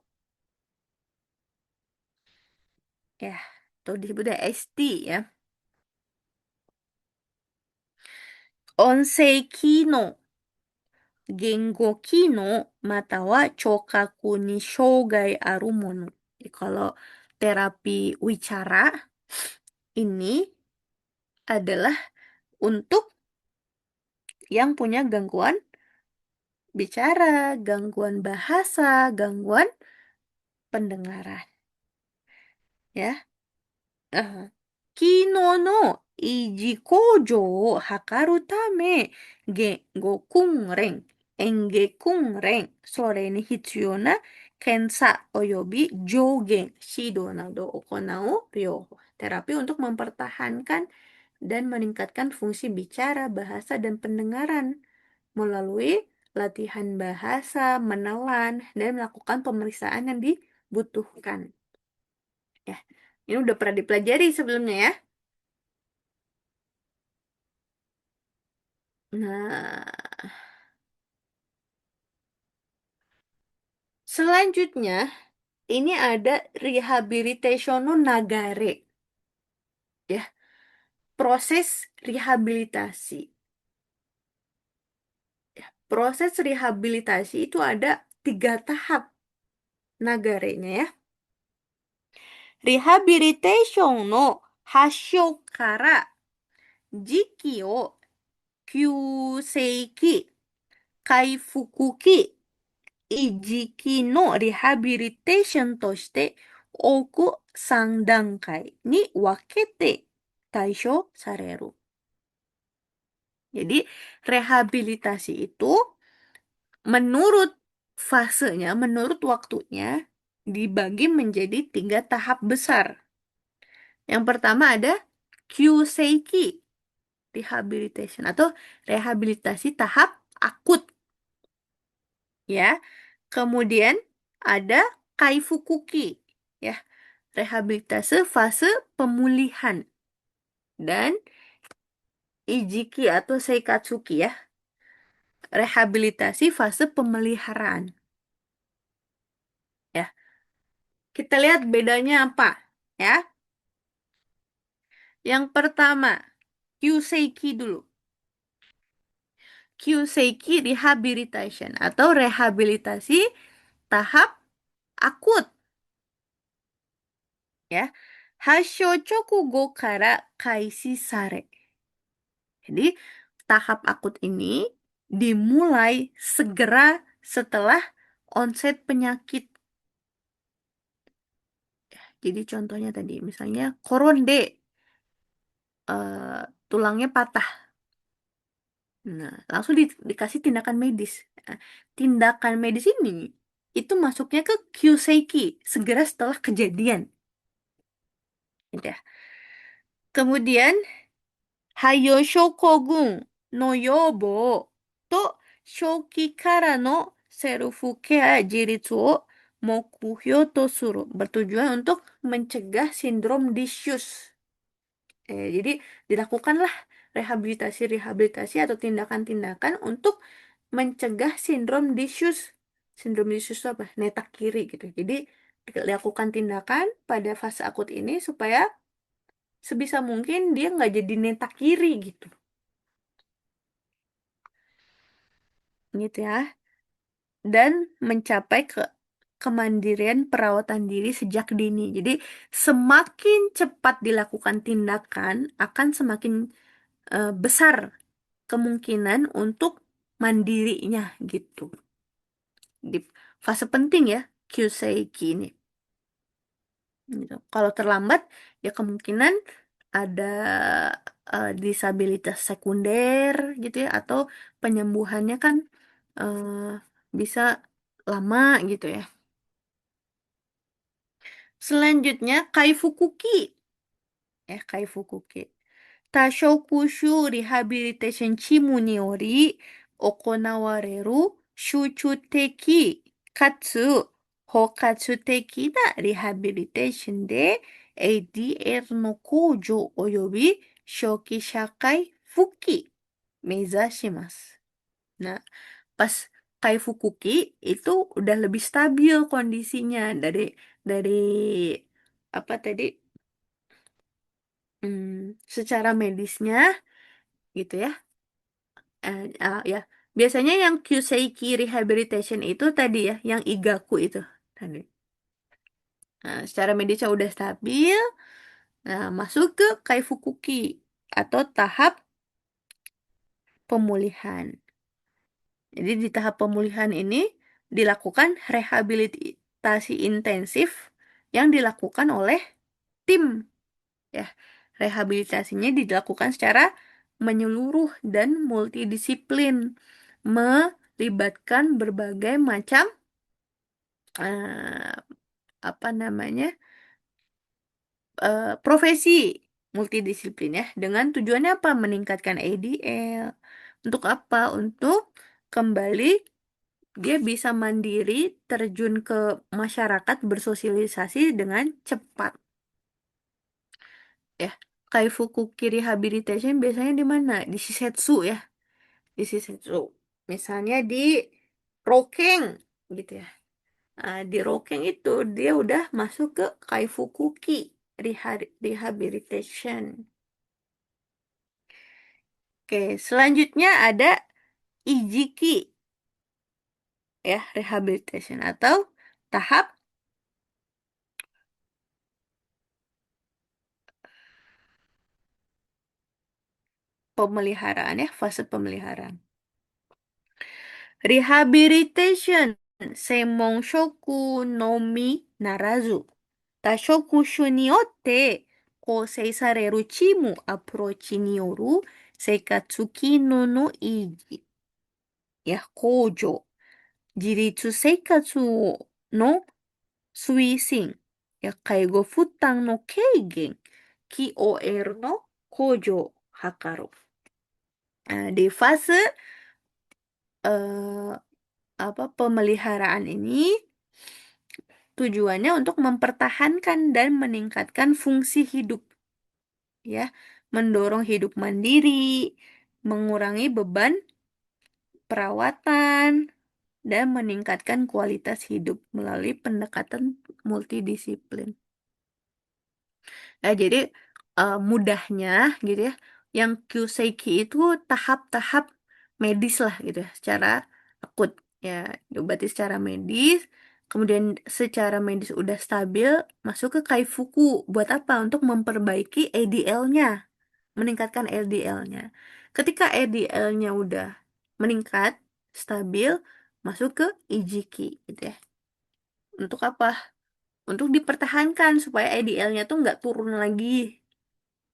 Ya, atau disebut ST ya. Onsei Kino 言語機能または聴覚に障害あるもの. Jadi kalau terapi wicara ini adalah untuk yang punya gangguan bicara, gangguan bahasa, gangguan pendengaran. Ya. Eh, Kino no iji kojo o hakaru tame gengo kunren, enge kunren, sore ni hitsuyou na kensa oyobi jougen shido nado okonau ryo. Terapi untuk mempertahankan dan meningkatkan fungsi bicara, bahasa, dan pendengaran melalui latihan bahasa, menelan, dan melakukan pemeriksaan yang dibutuhkan. Ya, ini udah pernah dipelajari sebelumnya ya. Nah, selanjutnya ini ada rehabilitation no nagare. Ya, proses rehabilitasi. Ya, proses rehabilitasi itu ada 3 tahap nagarenya ya. Rehabilitation no hassho kara jiki o kyuseiki, kaifukuki, ijiki no rehabilitation として多く3段階に分けて対処される. Jadi rehabilitasi itu menurut fasenya, menurut waktunya dibagi menjadi 3 tahap besar. Yang pertama ada Kyuseiki rehabilitation atau rehabilitasi tahap akut. Ya. Kemudian ada Kaifukuki. Ya. Rehabilitasi fase pemulihan. Dan Ijiki atau Seikatsuki ya. Rehabilitasi fase pemeliharaan. Ya. Kita lihat bedanya apa, ya. Yang pertama, Kyuseiki dulu. Kyuseiki rehabilitation atau rehabilitasi tahap akut ya. Hasho chokugo kara kaisi sare. Jadi tahap akut ini dimulai segera setelah onset penyakit. Jadi contohnya tadi misalnya koronde, tulangnya patah. Nah, langsung dikasih tindakan medis. Nah, tindakan medis ini itu masuknya ke Kyuseiki segera setelah kejadian, gitu ya. Kemudian Hayo shokogun no yobo to shoki kara no self care jiritsu o mokuhyo to suru. Bertujuan untuk mencegah sindrom disuse. Jadi dilakukanlah rehabilitasi-rehabilitasi atau tindakan-tindakan untuk mencegah sindrom disuse. Sindrom disuse itu apa? Netak kiri gitu. Jadi dilakukan tindakan pada fase akut ini supaya sebisa mungkin dia nggak jadi netak kiri gitu. Gitu ya. Dan mencapai kemandirian perawatan diri sejak dini. Jadi semakin cepat dilakukan tindakan akan semakin besar kemungkinan untuk mandirinya gitu. Di fase penting ya Kyuseiki ini. Gitu. Kalau terlambat ya kemungkinan ada disabilitas sekunder gitu ya atau penyembuhannya kan eh, bisa lama gitu ya. Selanjutnya Kaifukuki. Kaifukuki. Tashokushu Rehabilitation Chimu ni ori okonawareru shūchū-teki katsu hokatsu-teki na rehabilitation de ADR の向上及び初期社会復帰目指します. Nah, pas Kaifukuki itu udah lebih stabil kondisinya dari apa tadi secara medisnya gitu ya. Ya, biasanya yang Kyuseiki Rehabilitation itu tadi ya, yang Igaku itu tadi. Nah, secara medisnya udah stabil, nah masuk ke Kaifukuki atau tahap pemulihan. Jadi di tahap pemulihan ini dilakukan rehabilitasi intensif yang dilakukan oleh tim ya. Rehabilitasinya dilakukan secara menyeluruh dan multidisiplin, melibatkan berbagai macam eh, apa namanya profesi multidisiplin ya. Dengan tujuannya apa? Meningkatkan ADL. Untuk apa? Untuk kembali dia bisa mandiri, terjun ke masyarakat, bersosialisasi dengan cepat. Ya, Kaifukuki Rehabilitation biasanya di mana? Di Shisetsu ya, di Shisetsu. Misalnya di Rokeng gitu ya. Nah, di Rokeng itu dia udah masuk ke Kaifukuki Rehabilitation. Oke, selanjutnya ada Ijiki ya, Rehabilitation atau tahap pemeliharaan ya, fase pemeliharaan. Rehabilitation, Seimon shoku no mi narazu. 多職種によって構成されるチームアプローチによる生活機能の維持や向上、自立生活の推進や介護負担の軽減、KOL の向上を図る。Di fase eh, apa pemeliharaan ini tujuannya untuk mempertahankan dan meningkatkan fungsi hidup ya, mendorong hidup mandiri, mengurangi beban perawatan, dan meningkatkan kualitas hidup melalui pendekatan multidisiplin. Nah, jadi mudahnya gitu ya, yang Kyuseiki itu tahap-tahap medis lah gitu ya, secara akut ya, berarti secara medis. Kemudian secara medis udah stabil, masuk ke Kaifuku. Buat apa? Untuk memperbaiki ADL-nya, meningkatkan LDL-nya. Ketika LDL-nya udah meningkat, stabil, masuk ke Ijiki gitu ya. Untuk apa? Untuk dipertahankan supaya ADL-nya tuh nggak turun lagi.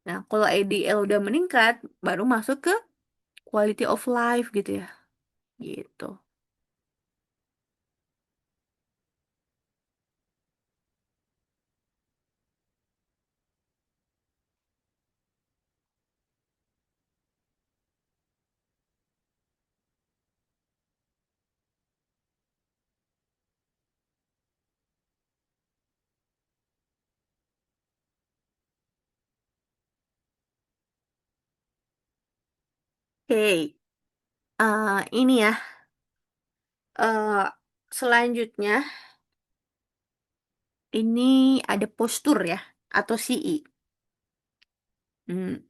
Nah, kalau ADL udah meningkat, baru masuk ke quality of life gitu ya. Gitu. Oke, ini ya. eh Selanjutnya, ini ada postur ya, atau CI. Hmm.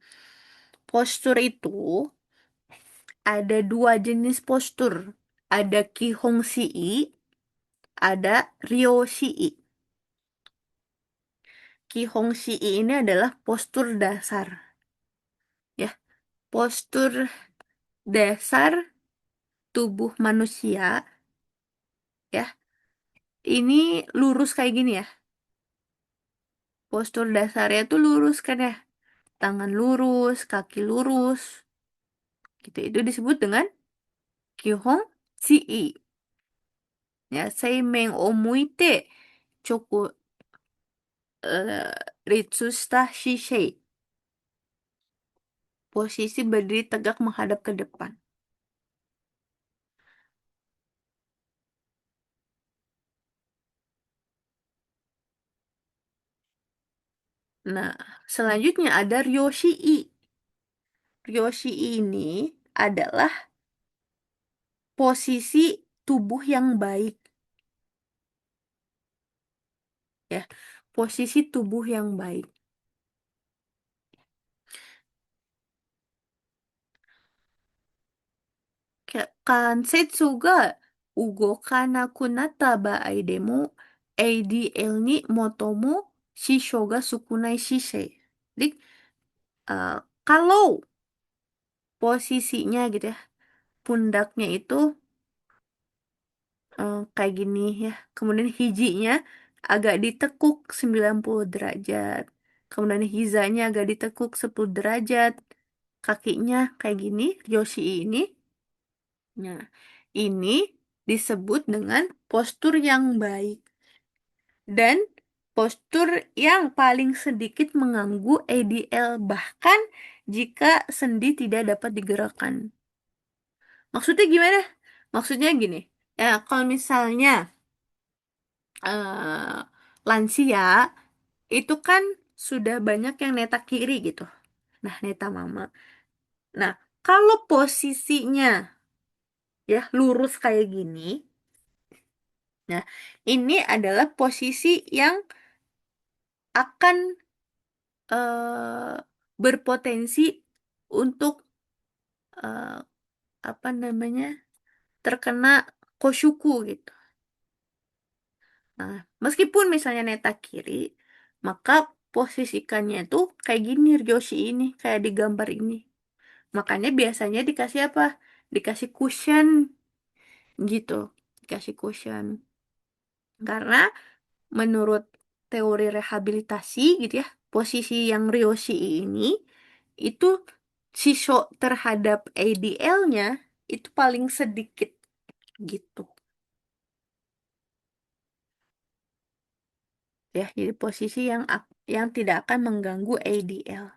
Postur itu ada dua jenis postur. Ada Kihong CI, ada Ryo CI. Kihong CI ini adalah postur dasar. Ya, postur dasar tubuh manusia ya. Ini lurus kayak gini ya. Postur dasarnya tuh lurus kan ya. Tangan lurus, kaki lurus. Gitu. Itu disebut dengan Kihong CI. Ya, Seimeng omuite choku ritsusta shishei. Posisi berdiri tegak menghadap ke depan. Nah, selanjutnya ada Ryoshii. Ryoshii ini adalah posisi tubuh yang baik. Ya, posisi tubuh yang baik. Kansetsu ga ugoka natta baai demo ADL ni motomo shisho ga sukunai shisei. Jadi, eh, kalau posisinya gitu ya, pundaknya itu kayak gini ya. Kemudian hijinya agak ditekuk 90 derajat. Kemudian hizanya agak ditekuk 10 derajat. Kakinya kayak gini, Yoshi ini. Nah, ini disebut dengan postur yang baik. Dan postur yang paling sedikit mengganggu ADL bahkan jika sendi tidak dapat digerakkan. Maksudnya gimana? Maksudnya gini, ya kalau misalnya eh, lansia itu kan sudah banyak yang neta kiri gitu. Nah, neta mama. Nah, kalau posisinya ya lurus kayak gini, nah ini adalah posisi yang akan berpotensi untuk eh, apa namanya terkena koshuku gitu. Nah, meskipun misalnya neta kiri, maka posisikannya itu kayak gini, Ryoshi ini, kayak di gambar ini. Makanya biasanya dikasih apa? Dikasih cushion gitu. Dikasih cushion. Karena menurut teori rehabilitasi gitu ya, posisi yang Ryoshi ini itu sisho terhadap ADL-nya itu paling sedikit gitu. Ya, jadi posisi yang tidak akan mengganggu ADL.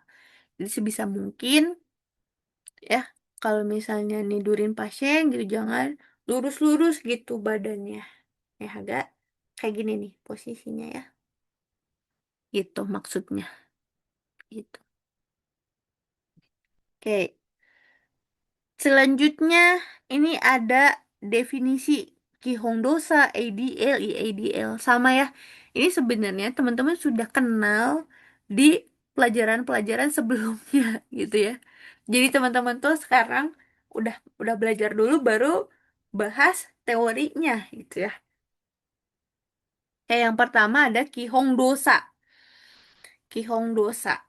Jadi sebisa mungkin ya kalau misalnya nidurin pasien gitu jangan lurus-lurus gitu badannya. Ya agak kayak gini nih posisinya ya. Gitu maksudnya. Gitu. Oke, selanjutnya ini ada definisi Kihongdosa ADL, IADL sama ya. Ini sebenarnya teman-teman sudah kenal di pelajaran-pelajaran sebelumnya gitu ya. Jadi teman-teman tuh sekarang udah belajar dulu baru bahas teorinya gitu ya. Yang pertama ada Kihong Dosa. Kihong Dosa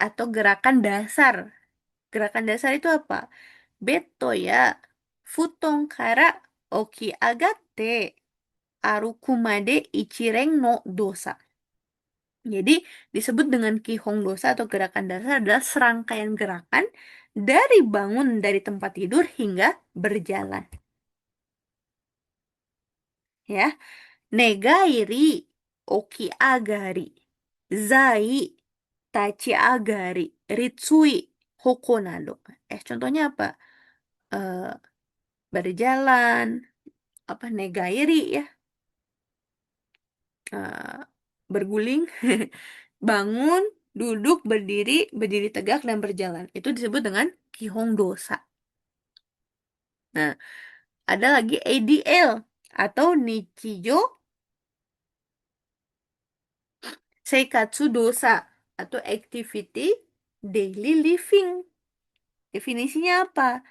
atau gerakan dasar. Gerakan dasar itu apa? Beto ya, futon kara oki agate arukumade ichireng no dosa. Jadi disebut dengan Kihong Dosa atau gerakan dasar adalah serangkaian gerakan dari bangun dari tempat tidur hingga berjalan. Ya, negairi oki agari, zai tachi agari, ritsui hokonado. Contohnya apa? Eh, Berjalan, apa negairi ya, eh, berguling, bangun, duduk, berdiri, berdiri tegak dan berjalan. Itu disebut dengan Kihong Dosa. Nah, ada lagi ADL atau Nichijo Seikatsu Dosa atau Activity Daily Living. Definisinya apa?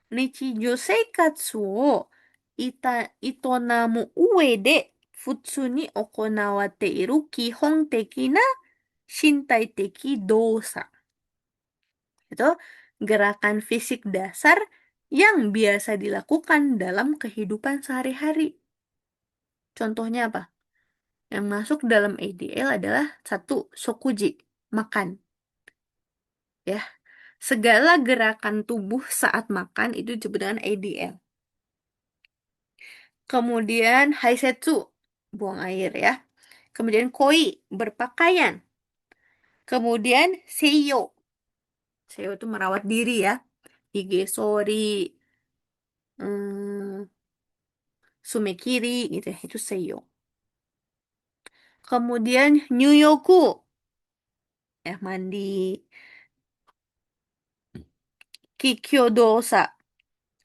Nichijo Seikatsu wo itonamu ue de futsu ni okonawate iru kihon teki na shintai teki dosa. Itu gerakan fisik dasar yang biasa dilakukan dalam kehidupan sehari-hari. Contohnya apa? Yang masuk dalam ADL adalah satu, sokuji, makan. Ya, segala gerakan tubuh saat makan itu disebut dengan ADL. Kemudian haisetsu, buang air ya. Kemudian koi, berpakaian. Kemudian seiyo. Seiyo itu merawat diri ya. Higesori, hmm, sumekiri gitu ya. Itu seiyo. Kemudian nyuyoku, ya mandi. Kikyo dosa,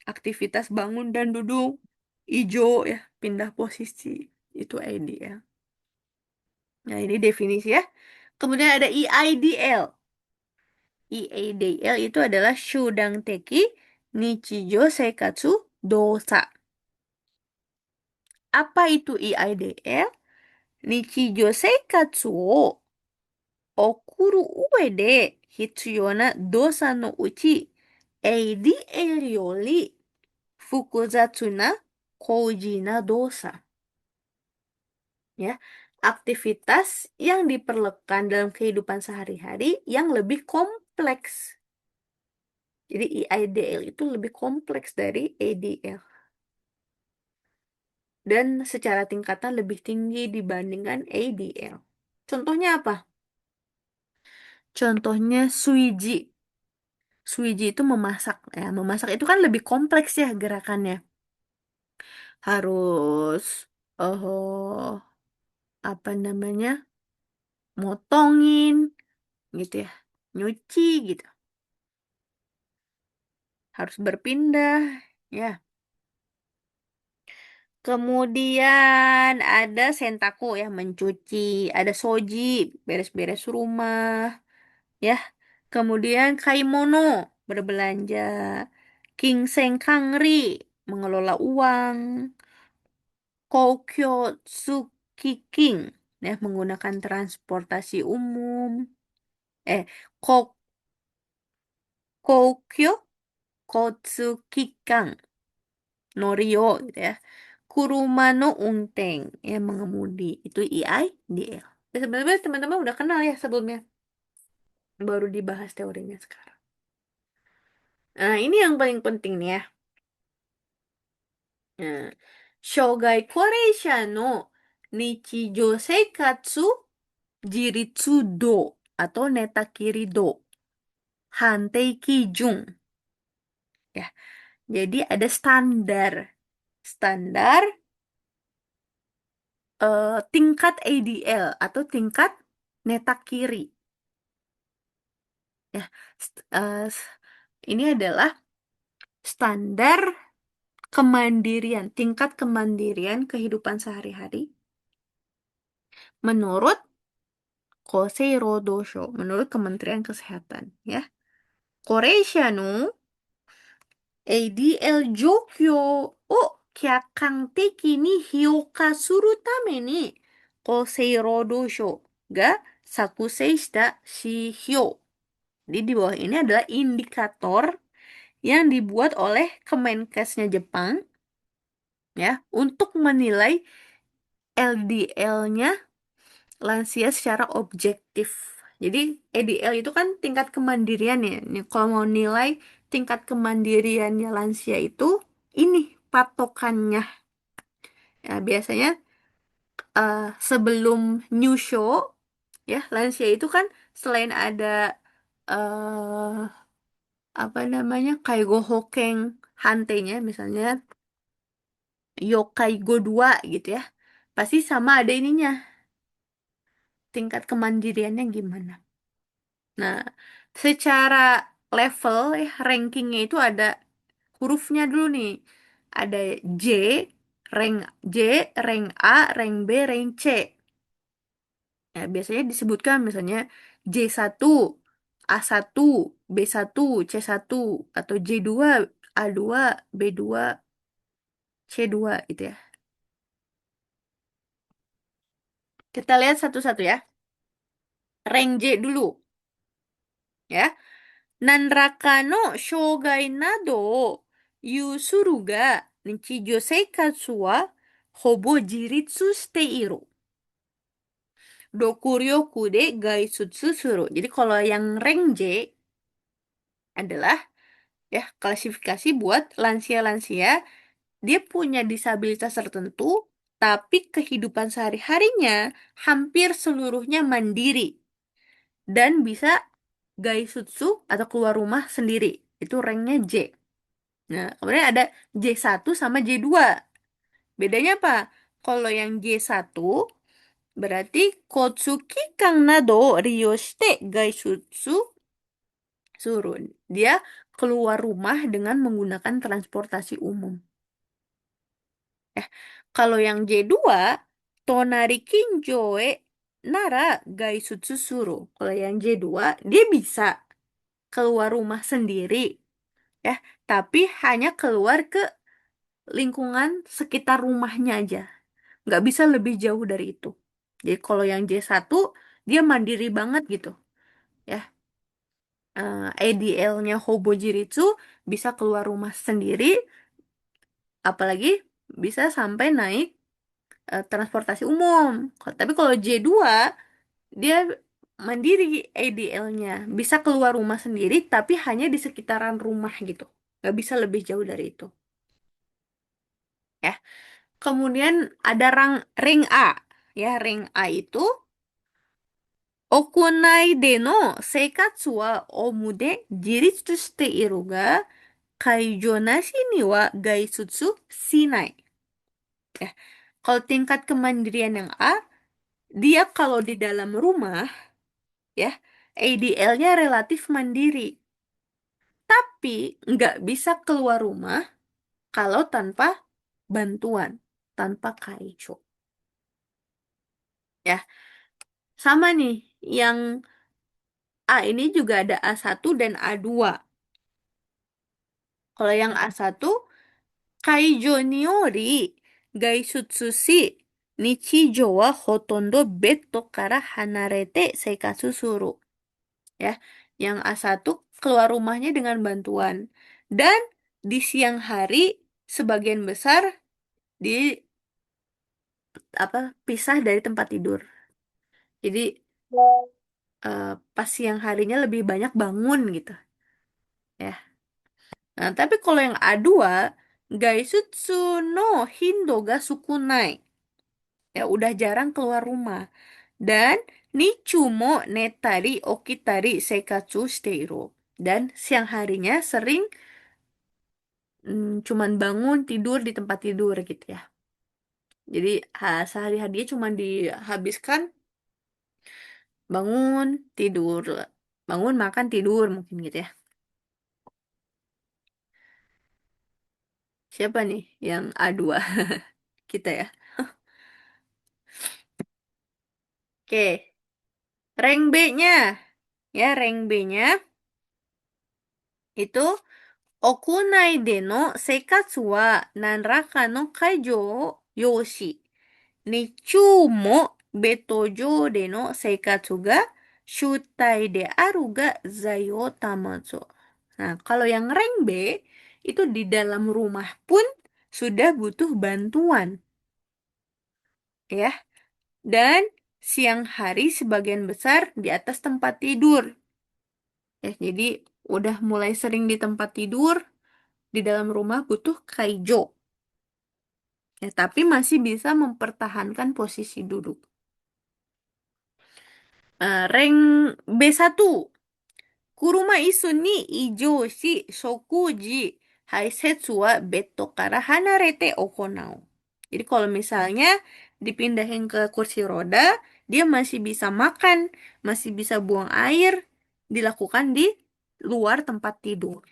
aktivitas bangun dan duduk. Ijo ya, pindah posisi. Itu IDL. Nah, ini definisi ya. Kemudian ada EIDL. EIDL itu adalah Shudang Teki Nichijo Seikatsu Dosa. Apa itu EIDL? Nichijo Seikatsu wo okuru ue de hitsuyou na dosa no uchi ADL yori fukuzatsu na kouji na dosa. Ya, aktivitas yang diperlukan dalam kehidupan sehari-hari yang lebih kompleks. Jadi EIDL itu lebih kompleks dari ADL. Dan secara tingkatan lebih tinggi dibandingkan ADL. Contohnya apa? Contohnya suiji. Suiji itu memasak. Ya, memasak itu kan lebih kompleks ya gerakannya. Harus apa namanya? Motongin gitu ya. Nyuci gitu. Harus berpindah ya. Kemudian ada sentaku ya, mencuci, ada soji, beres-beres rumah, ya. Kemudian kaimono, berbelanja. Kingseng kangri, mengelola uang. Kokyo tsukiking, ya, menggunakan transportasi umum. Eh, kok Kokyo kotsukikan, norio gitu ya. Kuruma no unteng, ya mengemudi. Itu EIDL. Ya, sebenarnya teman-teman udah kenal ya sebelumnya. Baru dibahas teorinya sekarang. Nah, ini yang paling penting nih ya. Nah, Shogai Koreisha no Nichijou Seikatsu Jiritsu Do atau Netakiri Do. Hantei Kijun. Ya, jadi ada standar. Standar tingkat ADL atau tingkat netakiri. Ya, ini adalah standar kemandirian, tingkat kemandirian kehidupan sehari-hari menurut Kosei Rodosho, menurut Kementerian Kesehatan, ya. Koreisha no ADL Jokyo o kyakang teki ni hyoka suru tame ni Koseiro Dosho ga sakusei shita shihyou. Jadi di bawah ini adalah indikator yang dibuat oleh Kemenkesnya Jepang ya untuk menilai LDL-nya lansia secara objektif. Jadi EDL itu kan tingkat kemandirian ya. Nih, kalau mau nilai tingkat kemandiriannya lansia itu ini patokannya. Ya, biasanya sebelum new show ya lansia itu kan selain ada eh apa namanya Kaigo Hokeng hantenya misalnya Yokai Go 2 gitu ya. Pasti sama ada ininya, tingkat kemandiriannya gimana. Nah, secara level ya rankingnya itu ada hurufnya dulu nih. Ada J, rank J, rank A, rank B, rank C. Ya, biasanya disebutkan misalnya J1, A1, B1, C1, atau J2, A2, B2, C2 gitu ya. Kita lihat satu-satu ya. Rank J dulu ya. Nanraka no shogai nado o yusuru ga nichijou seikatsu wa hobo jiritsu shite iru. Dokuryoku de gaisutsu suru. Jadi kalau yang rank J adalah ya klasifikasi buat lansia-lansia dia punya disabilitas tertentu tapi kehidupan sehari-harinya hampir seluruhnya mandiri dan bisa gaisutsu atau keluar rumah sendiri. Itu ranknya J. Nah, kemudian ada J1 sama J2. Bedanya apa? Kalau yang J1 berarti Kotsuki Kang Nado Ryoshite Gaishutsu Surun. Dia keluar rumah dengan menggunakan transportasi umum. Eh, kalau yang J2 Tonari Kinjoe Nara Gaishutsu Suru. Kalau yang J2 dia bisa keluar rumah sendiri ya, tapi hanya keluar ke lingkungan sekitar rumahnya aja. Nggak bisa lebih jauh dari itu. Jadi kalau yang J1 dia mandiri banget gitu ya. ADL-nya Hobojiritsu bisa keluar rumah sendiri, apalagi bisa sampai naik transportasi umum. Tapi kalau J2 dia mandiri ADL-nya, bisa keluar rumah sendiri tapi hanya di sekitaran rumah gitu. Nggak bisa lebih jauh dari itu. Ya. Kemudian ada ring A. Ya, ring A itu okunai de no seikatsu wa omu de jiritsu shite iru ga kaijo nashi ni wa gaisutsu shinai. Ya. Kalau tingkat kemandirian yang A, dia kalau di dalam rumah ya ADL-nya relatif mandiri, tapi nggak bisa keluar rumah kalau tanpa bantuan, tanpa kaijo. Ya, sama nih, yang A ini juga ada A1 dan A2. Kalau yang A1, Kaijo niori gaishutsu shi nichijou wa hotondo beto kara hanarete seikatsu suru. Ya, yang A1 keluar rumahnya dengan bantuan. Dan di siang hari sebagian besar di apa pisah dari tempat tidur. Jadi eh, pas siang harinya lebih banyak bangun gitu ya. Nah, tapi kalau yang A2, gaisutsu no hindo ga sukunai. Ya, udah jarang keluar rumah. Dan nichu mo netari okitari seikatsu shiteiru. Dan siang harinya sering cuman bangun tidur di tempat tidur gitu ya. Jadi sehari-hari dia cuma dihabiskan bangun, tidur, bangun, makan, tidur mungkin gitu ya. Siapa nih yang A2? Kita ya. Oke, rank B-nya. Ya, rank B-nya itu okunai de no seikatsu wa nanraka no kaijo o yoshi. Nichu mo betojo de no seikatsu ga shutai de aru ga zai wo tamazo. Nah, kalau yang rank B itu di dalam rumah pun sudah butuh bantuan, ya. Dan siang hari sebagian besar di atas tempat tidur. Ya, jadi udah mulai sering di tempat tidur, di dalam rumah butuh kaijo. Ya, tapi masih bisa mempertahankan posisi duduk. Rank B1. Kuruma isu ni ijo shi shokuji haisetsu wa beto kara hanarete okonau. Jadi kalau misalnya dipindahin ke kursi roda, dia masih bisa makan, masih bisa buang air, dilakukan di luar tempat tidur.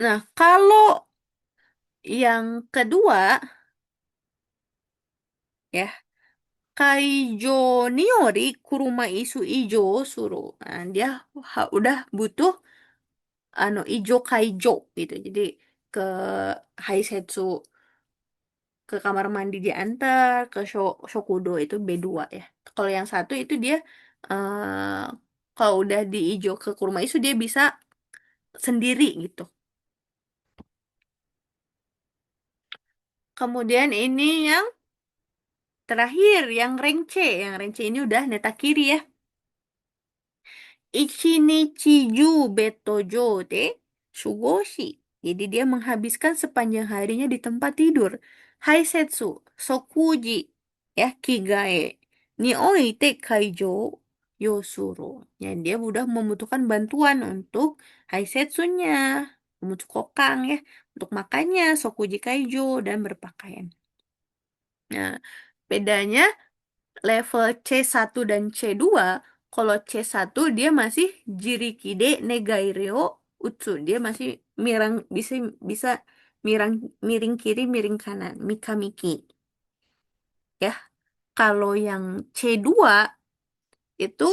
Nah, kalau yang kedua, ya, kaijo niori kuruma isu ijo suru. Nah, dia udah butuh ijo kaijo gitu. Jadi ke Haisetsu, ke kamar mandi diantar, ke Shokudo itu B2 ya. Kalau yang satu itu dia eh kalau udah di ijo ke kuruma isu dia bisa sendiri gitu. Kemudian ini yang terakhir, yang rank C. Yang rank C ini udah neta kiri ya. Ichinichiju betojo de shugoshi. Jadi dia menghabiskan sepanjang harinya di tempat tidur. Haisetsu, sokuji, ya, kigae. Ni oite kaijo yosuru. Ya, dia udah membutuhkan bantuan untuk haisetsunya. Untuk kokang ya. Untuk makannya, sokuji kaijo, dan berpakaian. Nah, bedanya level C1 dan C2, kalau C1 dia masih jirikide negaireo utsu. Dia masih mirang bisa bisa mirang miring kiri, miring kanan, mika-miki. Ya, kalau yang C2 itu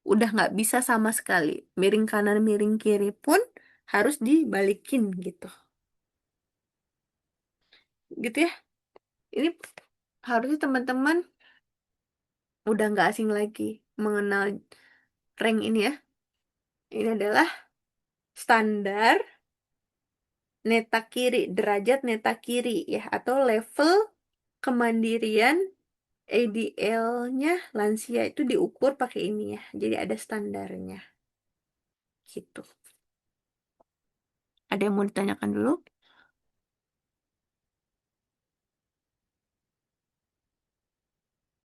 udah nggak bisa sama sekali. Miring kanan, miring kiri pun harus dibalikin gitu. Gitu ya. Ini harusnya teman-teman udah nggak asing lagi mengenal rank ini ya. Ini adalah standar neta kiri, derajat neta kiri ya, atau level kemandirian ADL-nya lansia itu diukur pakai ini ya. Jadi ada standarnya gitu. Ada yang mau ditanyakan dulu?